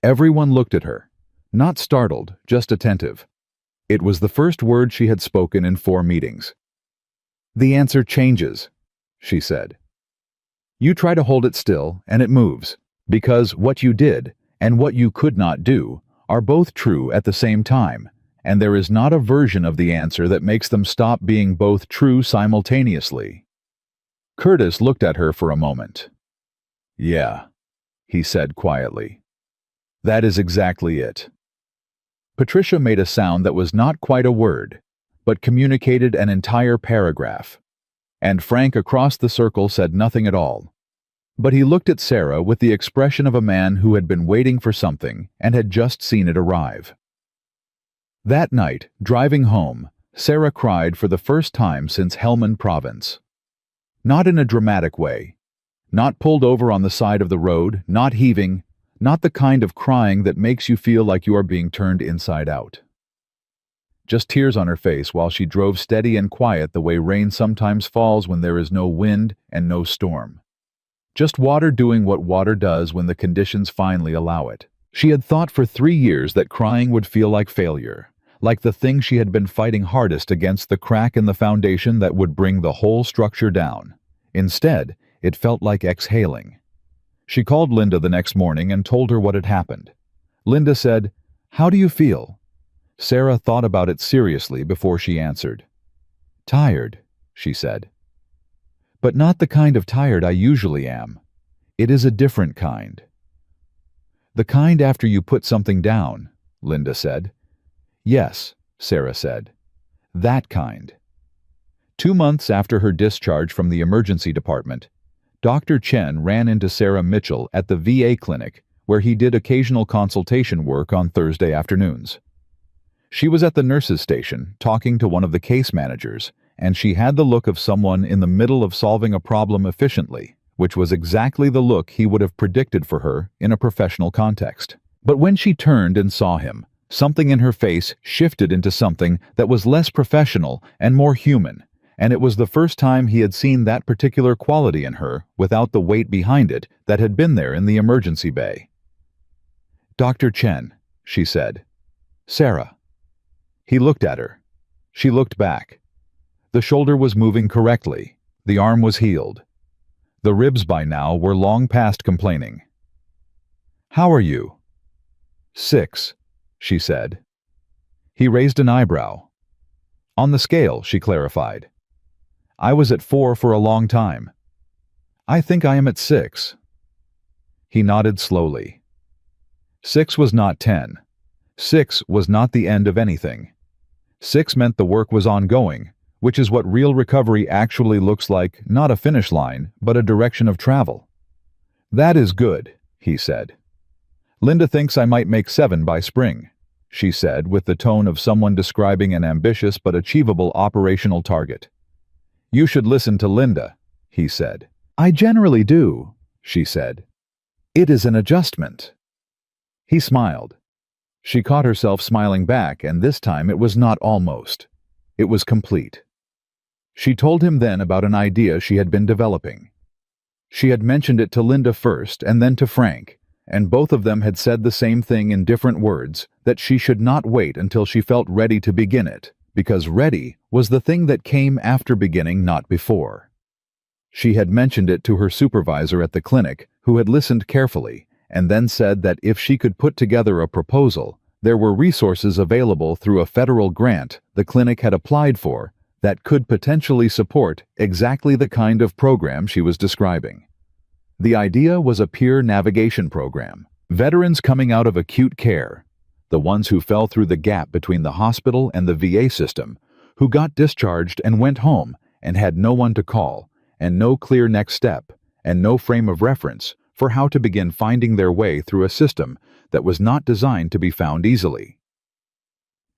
Everyone looked at her, not startled, just attentive. It was the first word she had spoken in 4 meetings. "The answer changes," she said. "You try to hold it still, and it moves, because what you did and what you could not do are both true at the same time, and there is not a version of the answer that makes them stop being both true simultaneously." Curtis looked at her for a moment. "Yeah," he said quietly. "That is exactly it." Patricia made a sound that was not quite a word, but communicated an entire paragraph. And Frank across the circle said nothing at all. But he looked at Sarah with the expression of a man who had been waiting for something and had just seen it arrive. That night, driving home, Sarah cried for the first time since Helmand Province. Not in a dramatic way. Not pulled over on the side of the road, not heaving, not the kind of crying that makes you feel like you are being turned inside out. Just tears on her face while she drove steady and quiet the way rain sometimes falls when there is no wind and no storm. Just water doing what water does when the conditions finally allow it. She had thought for 3 years that crying would feel like failure, like the thing she had been fighting hardest against, the crack in the foundation that would bring the whole structure down. Instead, it felt like exhaling. She called Linda the next morning and told her what had happened. Linda said, "How do you feel?" Sarah thought about it seriously before she answered. "Tired," she said. "But not the kind of tired I usually am. It is a different kind." "The kind after you put something down," Linda said. "Yes," Sarah said. "That kind." 2 months after her discharge from the emergency department, Dr. Chen ran into Sarah Mitchell at the VA clinic, where he did occasional consultation work on Thursday afternoons. She was at the nurses' station, talking to one of the case managers, and she had the look of someone in the middle of solving a problem efficiently, which was exactly the look he would have predicted for her in a professional context. But when she turned and saw him, something in her face shifted into something that was less professional and more human, and it was the first time he had seen that particular quality in her without the weight behind it that had been there in the emergency bay. "Dr. Chen," she said. "Sarah." He looked at her. She looked back. The shoulder was moving correctly. The arm was healed. The ribs by now were long past complaining. "How are you?" "6," she said. He raised an eyebrow. "On the scale," she clarified. "I was at 4 for a long time. I think I am at 6. He nodded slowly. 6 was not 10. 6 was not the end of anything. 6 meant the work was ongoing, which is what real recovery actually looks like, not a finish line, but a direction of travel. "That is good," he said. "Linda thinks I might make 7 by spring," she said with the tone of someone describing an ambitious but achievable operational target. "You should listen to Linda," he said. "I generally do," she said. "It is an adjustment." He smiled. She caught herself smiling back, and this time it was not almost. It was complete. She told him then about an idea she had been developing. She had mentioned it to Linda first and then to Frank, and both of them had said the same thing in different words, that she should not wait until she felt ready to begin it, because ready was the thing that came after beginning, not before. She had mentioned it to her supervisor at the clinic, who had listened carefully, and then said that if she could put together a proposal, there were resources available through a federal grant the clinic had applied for that could potentially support exactly the kind of program she was describing. The idea was a peer navigation program. Veterans coming out of acute care, the ones who fell through the gap between the hospital and the VA system, who got discharged and went home and had no one to call, and no clear next step, and no frame of reference for how to begin finding their way through a system that was not designed to be found easily.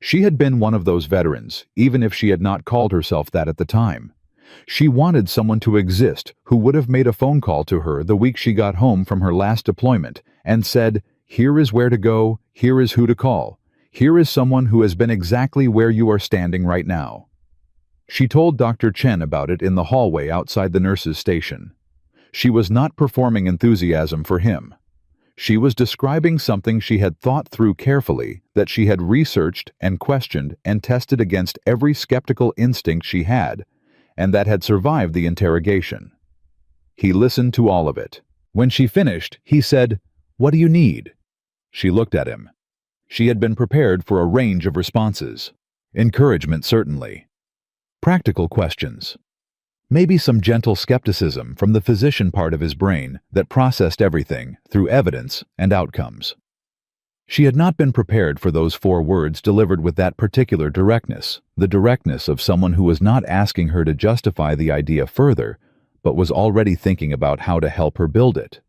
She had been one of those veterans, even if she had not called herself that at the time. She wanted someone to exist who would have made a phone call to her the week she got home from her last deployment and said, "Here is where to go, here is who to call. Here is someone who has been exactly where you are standing right now." She told Dr. Chen about it in the hallway outside the nurses' station. She was not performing enthusiasm for him. She was describing something she had thought through carefully, that she had researched and questioned and tested against every skeptical instinct she had, and that had survived the interrogation. He listened to all of it. When she finished, he said, "What do you need?" She looked at him. She had been prepared for a range of responses. Encouragement, certainly. Practical questions. Maybe some gentle skepticism from the physician part of his brain that processed everything through evidence and outcomes. She had not been prepared for those 4 words delivered with that particular directness, the directness of someone who was not asking her to justify the idea further, but was already thinking about how to help her build it.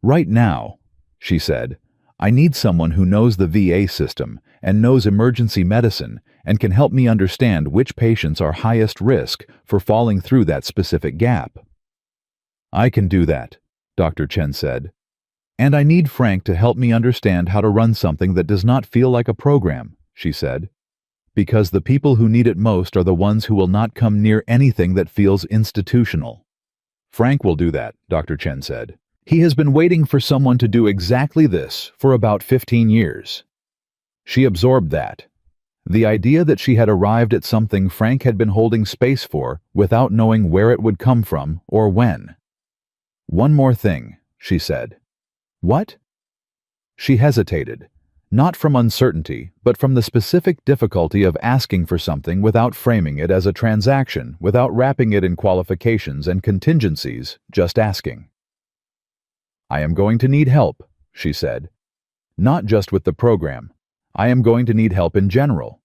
"Right now," she said, "I need someone who knows the VA system and knows emergency medicine and can help me understand which patients are highest risk for falling through that specific gap." "I can do that," Dr. Chen said. "And I need Frank to help me understand how to run something that does not feel like a program," she said. "Because the people who need it most are the ones who will not come near anything that feels institutional." "Frank will do that," Dr. Chen said. "He has been waiting for someone to do exactly this for about 15 years. She absorbed that. The idea that she had arrived at something Frank had been holding space for without knowing where it would come from or when. "One more thing," she said. "What?" She hesitated, not from uncertainty, but from the specific difficulty of asking for something without framing it as a transaction, without wrapping it in qualifications and contingencies, just asking. "I am going to need help," she said. "Not just with the program. I am going to need help in general.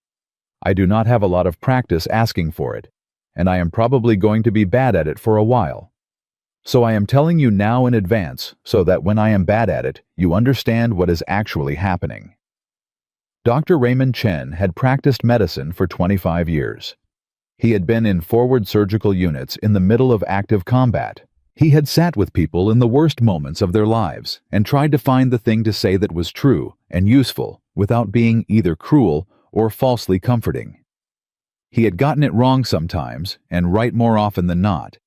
I do not have a lot of practice asking for it, and I am probably going to be bad at it for a while. So I am telling you now in advance so that when I am bad at it, you understand what is actually happening." Dr. Raymond Chen had practiced medicine for 25 years. He had been in forward surgical units in the middle of active combat. He had sat with people in the worst moments of their lives and tried to find the thing to say that was true and useful without being either cruel or falsely comforting. He had gotten it wrong sometimes and right more often than not,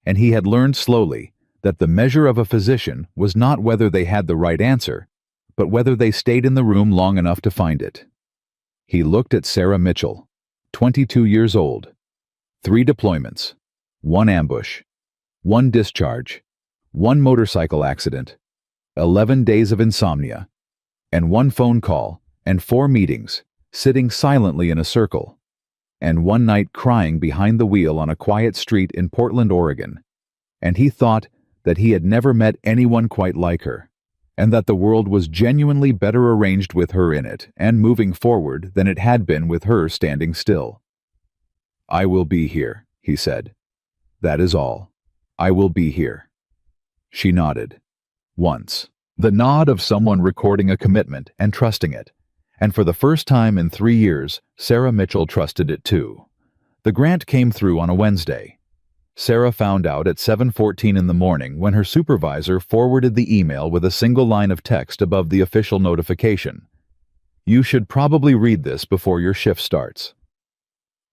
and he had learned slowly that the measure of a physician was not whether they had the right answer, but whether they stayed in the room long enough to find it. He looked at Sarah Mitchell, 22 years old, 3 deployments, 1 ambush, 1 discharge, 1 motorcycle accident, 11 days of insomnia, and 1 phone call and 4 meetings, sitting silently in a circle, and 1 night crying behind the wheel on a quiet street in Portland, Oregon. And he thought that he had never met anyone quite like her, and that the world was genuinely better arranged with her in it and moving forward than it had been with her standing still. "I will be here," he said. "That is all. I will be here." She nodded. Once. The nod of someone recording a commitment and trusting it. And for the first time in 3 years, Sarah Mitchell trusted it too. The grant came through on a Wednesday. Sarah found out at 7:14 in the morning when her supervisor forwarded the email with a single line of text above the official notification. "You should probably read this before your shift starts."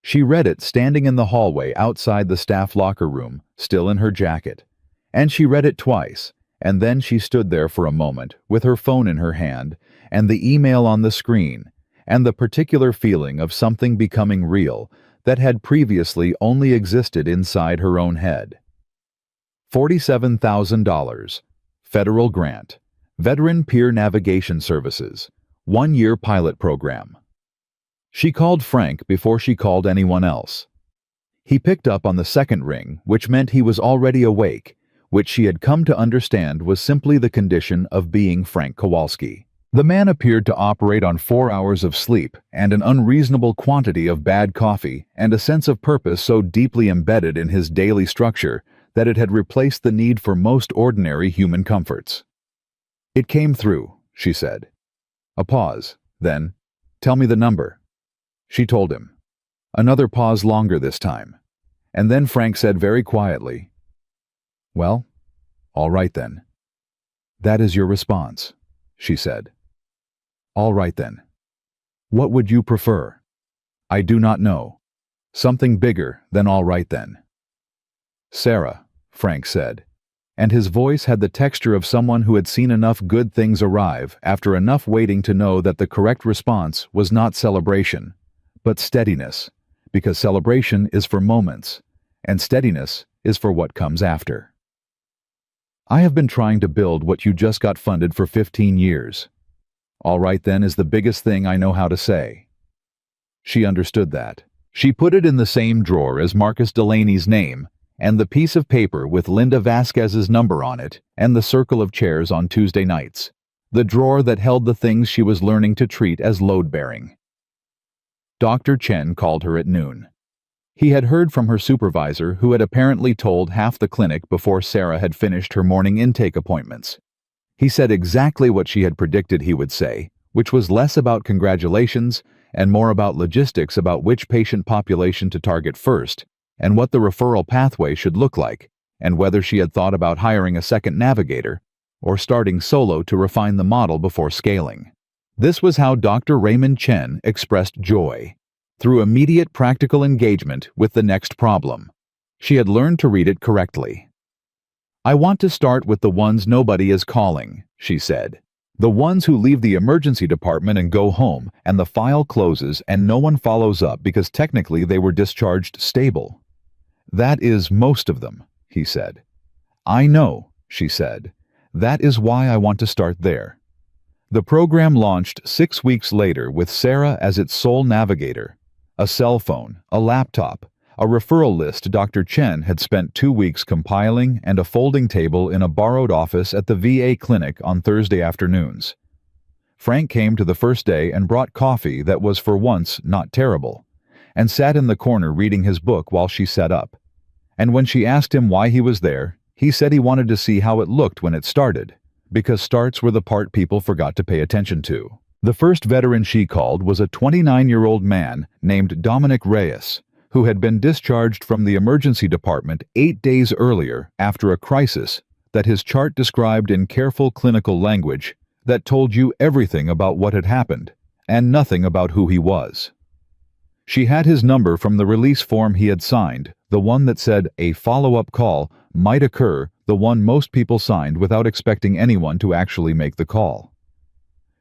She read it standing in the hallway outside the staff locker room, still in her jacket. And she read it twice, and then she stood there for a moment with her phone in her hand and the email on the screen, and the particular feeling of something becoming real that had previously only existed inside her own head. $47,000. Federal grant. Veteran Peer Navigation Services. 1-year pilot program. She called Frank before she called anyone else. He picked up on the second ring, which meant he was already awake, which she had come to understand was simply the condition of being Frank Kowalski. The man appeared to operate on 4 hours of sleep and an unreasonable quantity of bad coffee and a sense of purpose so deeply embedded in his daily structure that it had replaced the need for most ordinary human comforts. "It came through," she said. A pause, then, "Tell me the number." She told him. Another pause longer this time, and then Frank said very quietly, "Well, all right then." "That is your response," she said. "All right then. What would you prefer?" "I do not know. Something bigger than all right then." "Sarah," Frank said, and his voice had the texture of someone who had seen enough good things arrive after enough waiting to know that the correct response was not celebration, but steadiness, because celebration is for moments, and steadiness is for what comes after. "I have been trying to build what you just got funded for 15 years. All right then is the biggest thing I know how to say." She understood that. She put it in the same drawer as Marcus Delaney's name and the piece of paper with Linda Vasquez's number on it and the circle of chairs on Tuesday nights. the drawer that held the things she was learning to treat as load-bearing. Dr. Chen called her at noon. He had heard from her supervisor, who had apparently told half the clinic before Sarah had finished her morning intake appointments. He said exactly what she had predicted he would say, which was less about congratulations and more about logistics about which patient population to target first, and what the referral pathway should look like, and whether she had thought about hiring a second navigator or starting solo to refine the model before scaling. This was how Dr. Raymond Chen expressed joy, through immediate practical engagement with the next problem. She had learned to read it correctly. "I want to start with the ones nobody is calling," she said. "The ones who leave the emergency department and go home, and the file closes and no one follows up because technically they were discharged stable." "That is most of them," he said. "I know," she said. "That is why I want to start there." The program launched 6 weeks later with Sarah as its sole navigator. A cell phone, a laptop, a referral list Dr. Chen had spent 2 weeks compiling, and a folding table in a borrowed office at the VA clinic on Thursday afternoons. Frank came to the first day and brought coffee that was for once not terrible, and sat in the corner reading his book while she set up. And when she asked him why he was there, he said he wanted to see how it looked when it started, because starts were the part people forgot to pay attention to. The first veteran she called was a 29-year-old man named Dominic Reyes, who had been discharged from the emergency department 8 days earlier after a crisis that his chart described in careful clinical language that told you everything about what had happened and nothing about who he was. She had his number from the release form he had signed, the one that said a follow-up call might occur, the one most people signed without expecting anyone to actually make the call.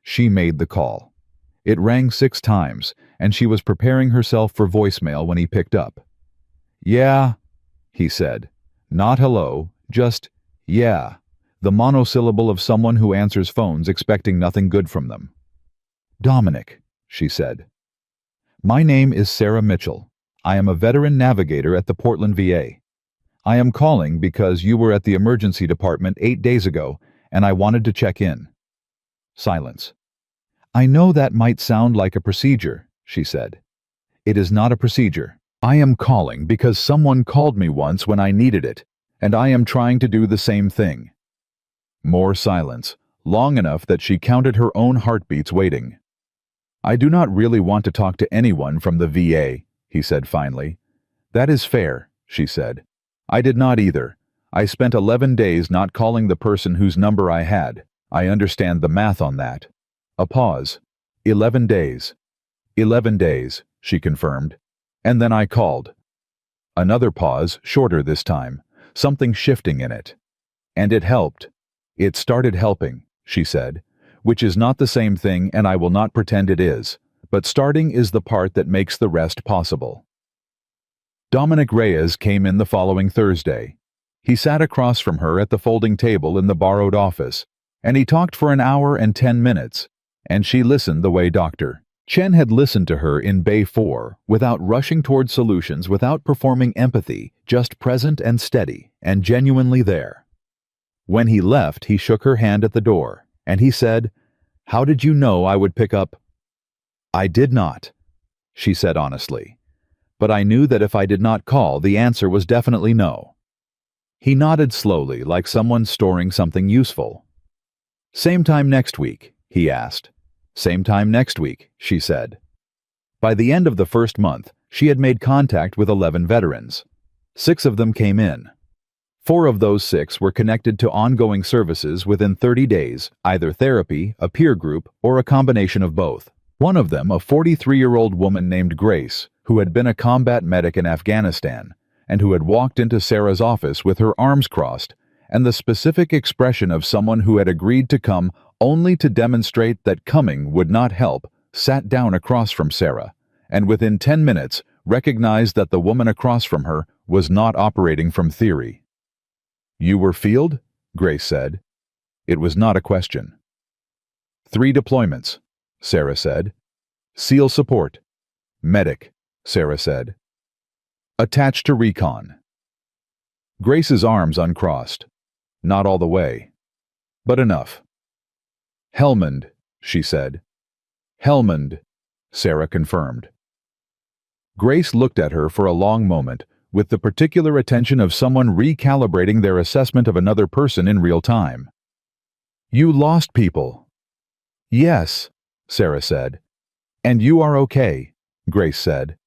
She made the call. It rang 6 times, and she was preparing herself for voicemail when he picked up. "Yeah," he said. Not hello, just yeah, the monosyllable of someone who answers phones expecting nothing good from them. "Dominic," she said. "My name is Sarah Mitchell. I am a veteran navigator at the Portland VA. I am calling because you were at the emergency department 8 days ago, and I wanted to check in." Silence. "I know that might sound like a procedure," she said. "It is not a procedure. I am calling because someone called me once when I needed it, and I am trying to do the same thing." More silence, long enough that she counted her own heartbeats waiting. "I do not really want to talk to anyone from the VA," he said finally. "That is fair," she said. "I did not either. I spent 11 days not calling the person whose number I had. I understand the math on that." A pause. 11 days. 11 days, she confirmed. "And then I called." Another pause, shorter this time, something shifting in it. "And it helped. It started helping," she said, "which is not the same thing, and I will not pretend it is, but starting is the part that makes the rest possible." Dominic Reyes came in the following Thursday. He sat across from her at the folding table in the borrowed office, and he talked for an hour and 10 minutes, and she listened the way Dr. Chen had listened to her in Bay 4, without rushing toward solutions, without performing empathy, just present and steady, and genuinely there. When he left, he shook her hand at the door, and he said, "How did you know I would pick up?" "I did not," she said honestly. "But I knew that if I did not call, the answer was definitely no." He nodded slowly, like someone storing something useful. "Same time next week?" he asked. "Same time next week," she said. By the end of the first month, she had made contact with 11 veterans. 6 of them came in. 4 of those 6 were connected to ongoing services within 30 days, either therapy, a peer group, or a combination of both. One of them, a 43-year-old woman named Grace, who had been a combat medic in Afghanistan, and who had walked into Sarah's office with her arms crossed, and the specific expression of someone who had agreed to come only to demonstrate that coming would not help, sat down across from Sarah, and within 10 minutes recognized that the woman across from her was not operating from theory. "You were field?" Grace said. It was not a question. "3 deployments," Sarah said. "SEAL support." "Medic," Sarah said. "Attached to recon." Grace's arms uncrossed. Not all the way. But enough. Helmand, she said. Helmand, Sarah confirmed. Grace looked at her for a long moment, with the particular attention of someone recalibrating their assessment of another person in real time. You lost people. Yes, Sarah said. And you are okay, Grace said.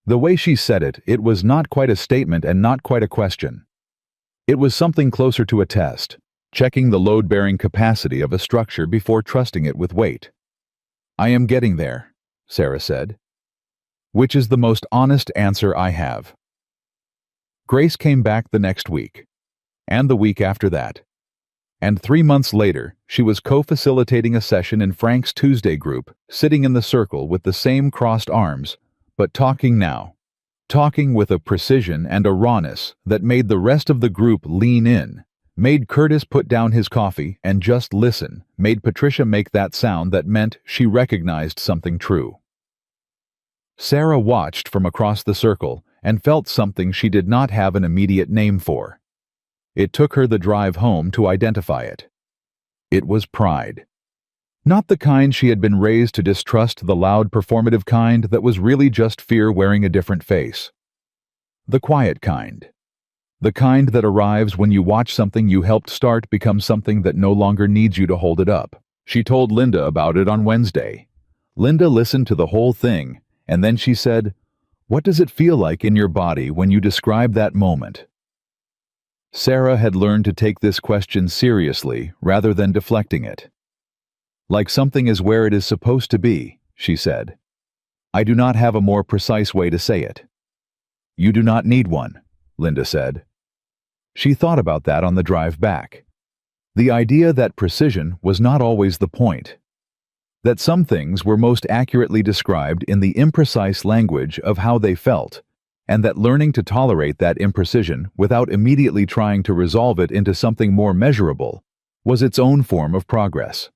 The way she said it, it was not quite a statement and not quite a question. It was something closer to a test, checking the load-bearing capacity of a structure before trusting it with weight. I am getting there, Sarah said. Which is the most honest answer I have. Grace came back the next week, and the week after that. And 3 months later, she was co-facilitating a session in Frank's Tuesday group, sitting in the circle with the same crossed arms, but talking now. Talking with a precision and a rawness that made the rest of the group lean in, made Curtis put down his coffee and just listen, made Patricia make that sound that meant she recognized something true. Sarah watched from across the circle and felt something she did not have an immediate name for. It took her the drive home to identify it. It was pride. Not the kind she had been raised to distrust, the loud performative kind that was really just fear wearing a different face. The quiet kind. The kind that arrives when you watch something you helped start become something that no longer needs you to hold it up. She told Linda about it on Wednesday. Linda listened to the whole thing, and then she said, "What does it feel like in your body when you describe that moment?" Sarah had learned to take this question seriously rather than deflecting it. Like something is where it is supposed to be, she said. I do not have a more precise way to say it. You do not need one, Linda said. She thought about that on the drive back. The idea that precision was not always the point. That some things were most accurately described in the imprecise language of how they felt, and that learning to tolerate that imprecision without immediately trying to resolve it into something more measurable was its own form of progress.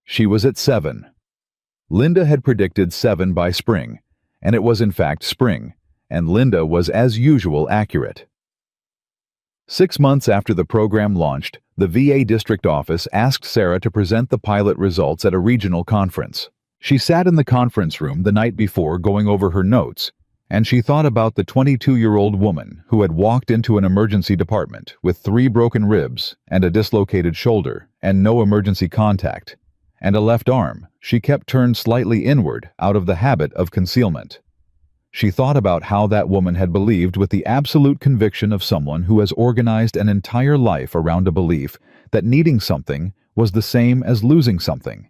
She was at 7. Linda had predicted 7 by spring, and it was in fact spring, and Linda was as usual accurate. 6 months after the program launched, the VA district office asked Sarah to present the pilot results at a regional conference. She sat in the conference room the night before going over her notes, and she thought about the 22-year-old woman who had walked into an emergency department with 3 broken ribs and a dislocated shoulder and no emergency contact, and a left arm she kept turned slightly inward out of the habit of concealment. She thought about how that woman had believed with the absolute conviction of someone who has organized an entire life around a belief that needing something was the same as losing something.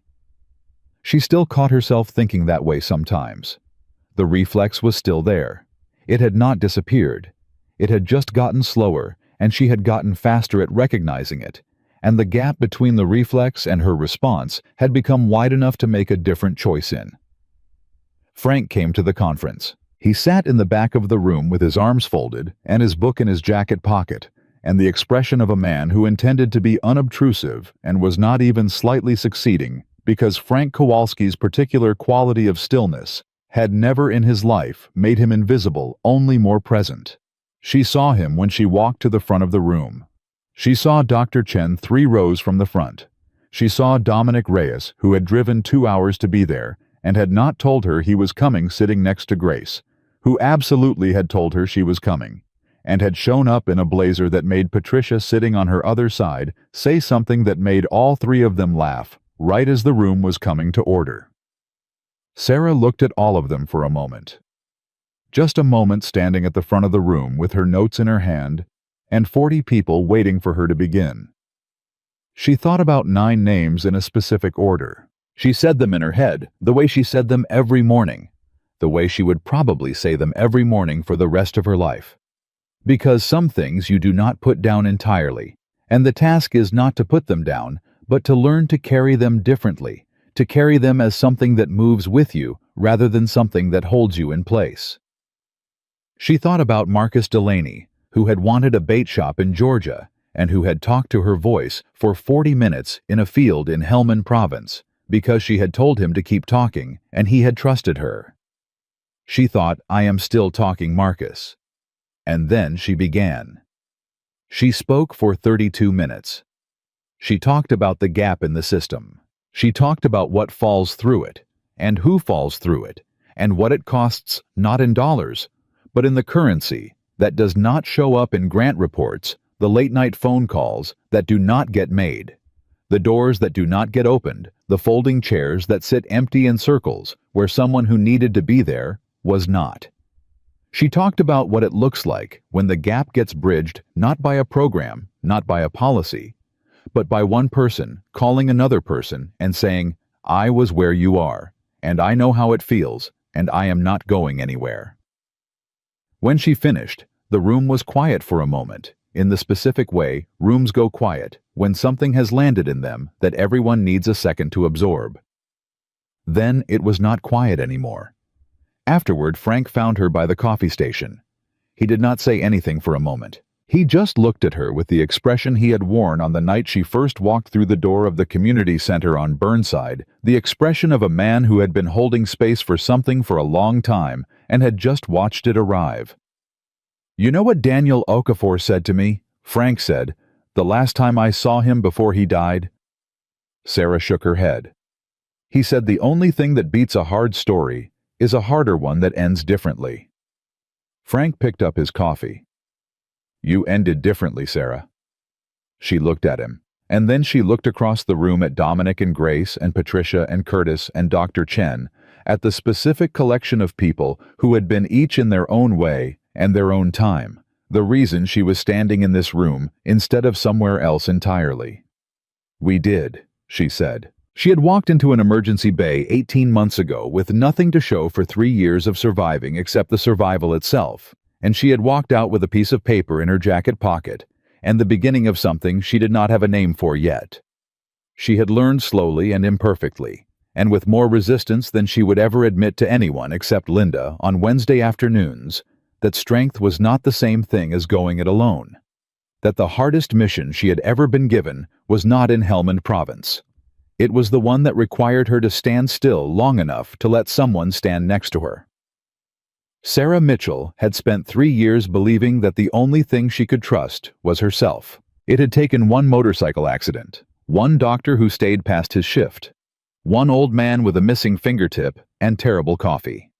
She still caught herself thinking that way sometimes. The reflex was still there. It had not disappeared. It had just gotten slower, and she had gotten faster at recognizing it, and the gap between the reflex and her response had become wide enough to make a different choice in. Frank came to the conference. He sat in the back of the room with his arms folded and his book in his jacket pocket, and the expression of a man who intended to be unobtrusive and was not even slightly succeeding because Frank Kowalski's particular quality of stillness had never in his life made him invisible, only more present. She saw him when she walked to the front of the room. She saw Dr. Chen 3 rows from the front. She saw Dominic Reyes, who had driven 2 hours to be there, and had not told her he was coming, sitting next to Grace, who absolutely had told her she was coming, and had shown up in a blazer that made Patricia, sitting on her other side, say something that made all 3 of them laugh, right as the room was coming to order. Sarah looked at all of them for a moment. Just a moment standing at the front of the room with her notes in her hand, and 40 people waiting for her to begin. She thought about 9 names in a specific order. She said them in her head, the way she said them every morning, the way she would probably say them every morning for the rest of her life. Because some things you do not put down entirely, and the task is not to put them down, but to learn to carry them differently, to carry them as something that moves with you rather than something that holds you in place. She thought about Marcus Delaney, who had wanted a bait shop in Georgia, and who had talked to her voice for 40 minutes in a field in Helmand Province, because she had told him to keep talking, and he had trusted her. She thought, I am still talking, Marcus. And then she began. She spoke for 32 minutes. She talked about the gap in the system. She talked about what falls through it, and who falls through it, and what it costs not in dollars, but in the currency that does not show up in grant reports, the late-night phone calls that do not get made, the doors that do not get opened, the folding chairs that sit empty in circles where someone who needed to be there was not. She talked about what it looks like when the gap gets bridged not by a program, not by a policy, but by one person calling another person and saying, "I was where you are, and I know how it feels, and I am not going anywhere." When she finished, the room was quiet for a moment, in the specific way rooms go quiet when something has landed in them that everyone needs a second to absorb. Then it was not quiet anymore. Afterward, Frank found her by the coffee station. He did not say anything for a moment. He just looked at her with the expression he had worn on the night she first walked through the door of the community center on Burnside, the expression of a man who had been holding space for something for a long time and had just watched it arrive. "You know what Daniel Okafor said to me?" Frank said, "the last time I saw him before he died?" Sarah shook her head. "He said the only thing that beats a hard story is a harder one that ends differently." Frank picked up his coffee. "You ended differently, Sarah." She looked at him, and then she looked across the room at Dominic and Grace and Patricia and Curtis and Dr. Chen, at the specific collection of people who had been each in their own way and their own time, the reason she was standing in this room instead of somewhere else entirely. "We did," she said. She had walked into an emergency bay 18 months ago with nothing to show for 3 years of surviving except the survival itself, and she had walked out with a piece of paper in her jacket pocket and the beginning of something she did not have a name for yet. She had learned slowly and imperfectly, and with more resistance than she would ever admit to anyone except Linda on Wednesday afternoons, that strength was not the same thing as going it alone, that the hardest mission she had ever been given was not in Helmand Province. It was the one that required her to stand still long enough to let someone stand next to her. Sarah Mitchell had spent 3 years believing that the only thing she could trust was herself. It had taken one motorcycle accident, one doctor who stayed past his shift, one old man with a missing fingertip and terrible coffee,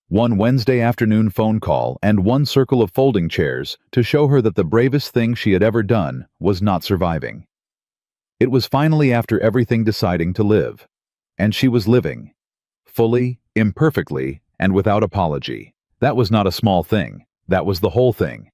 one Wednesday afternoon phone call and one circle of folding chairs to show her that the bravest thing she had ever done was not surviving. It was finally after everything deciding to live, and she was living, fully, imperfectly, and without apology. That was not a small thing. That was the whole thing.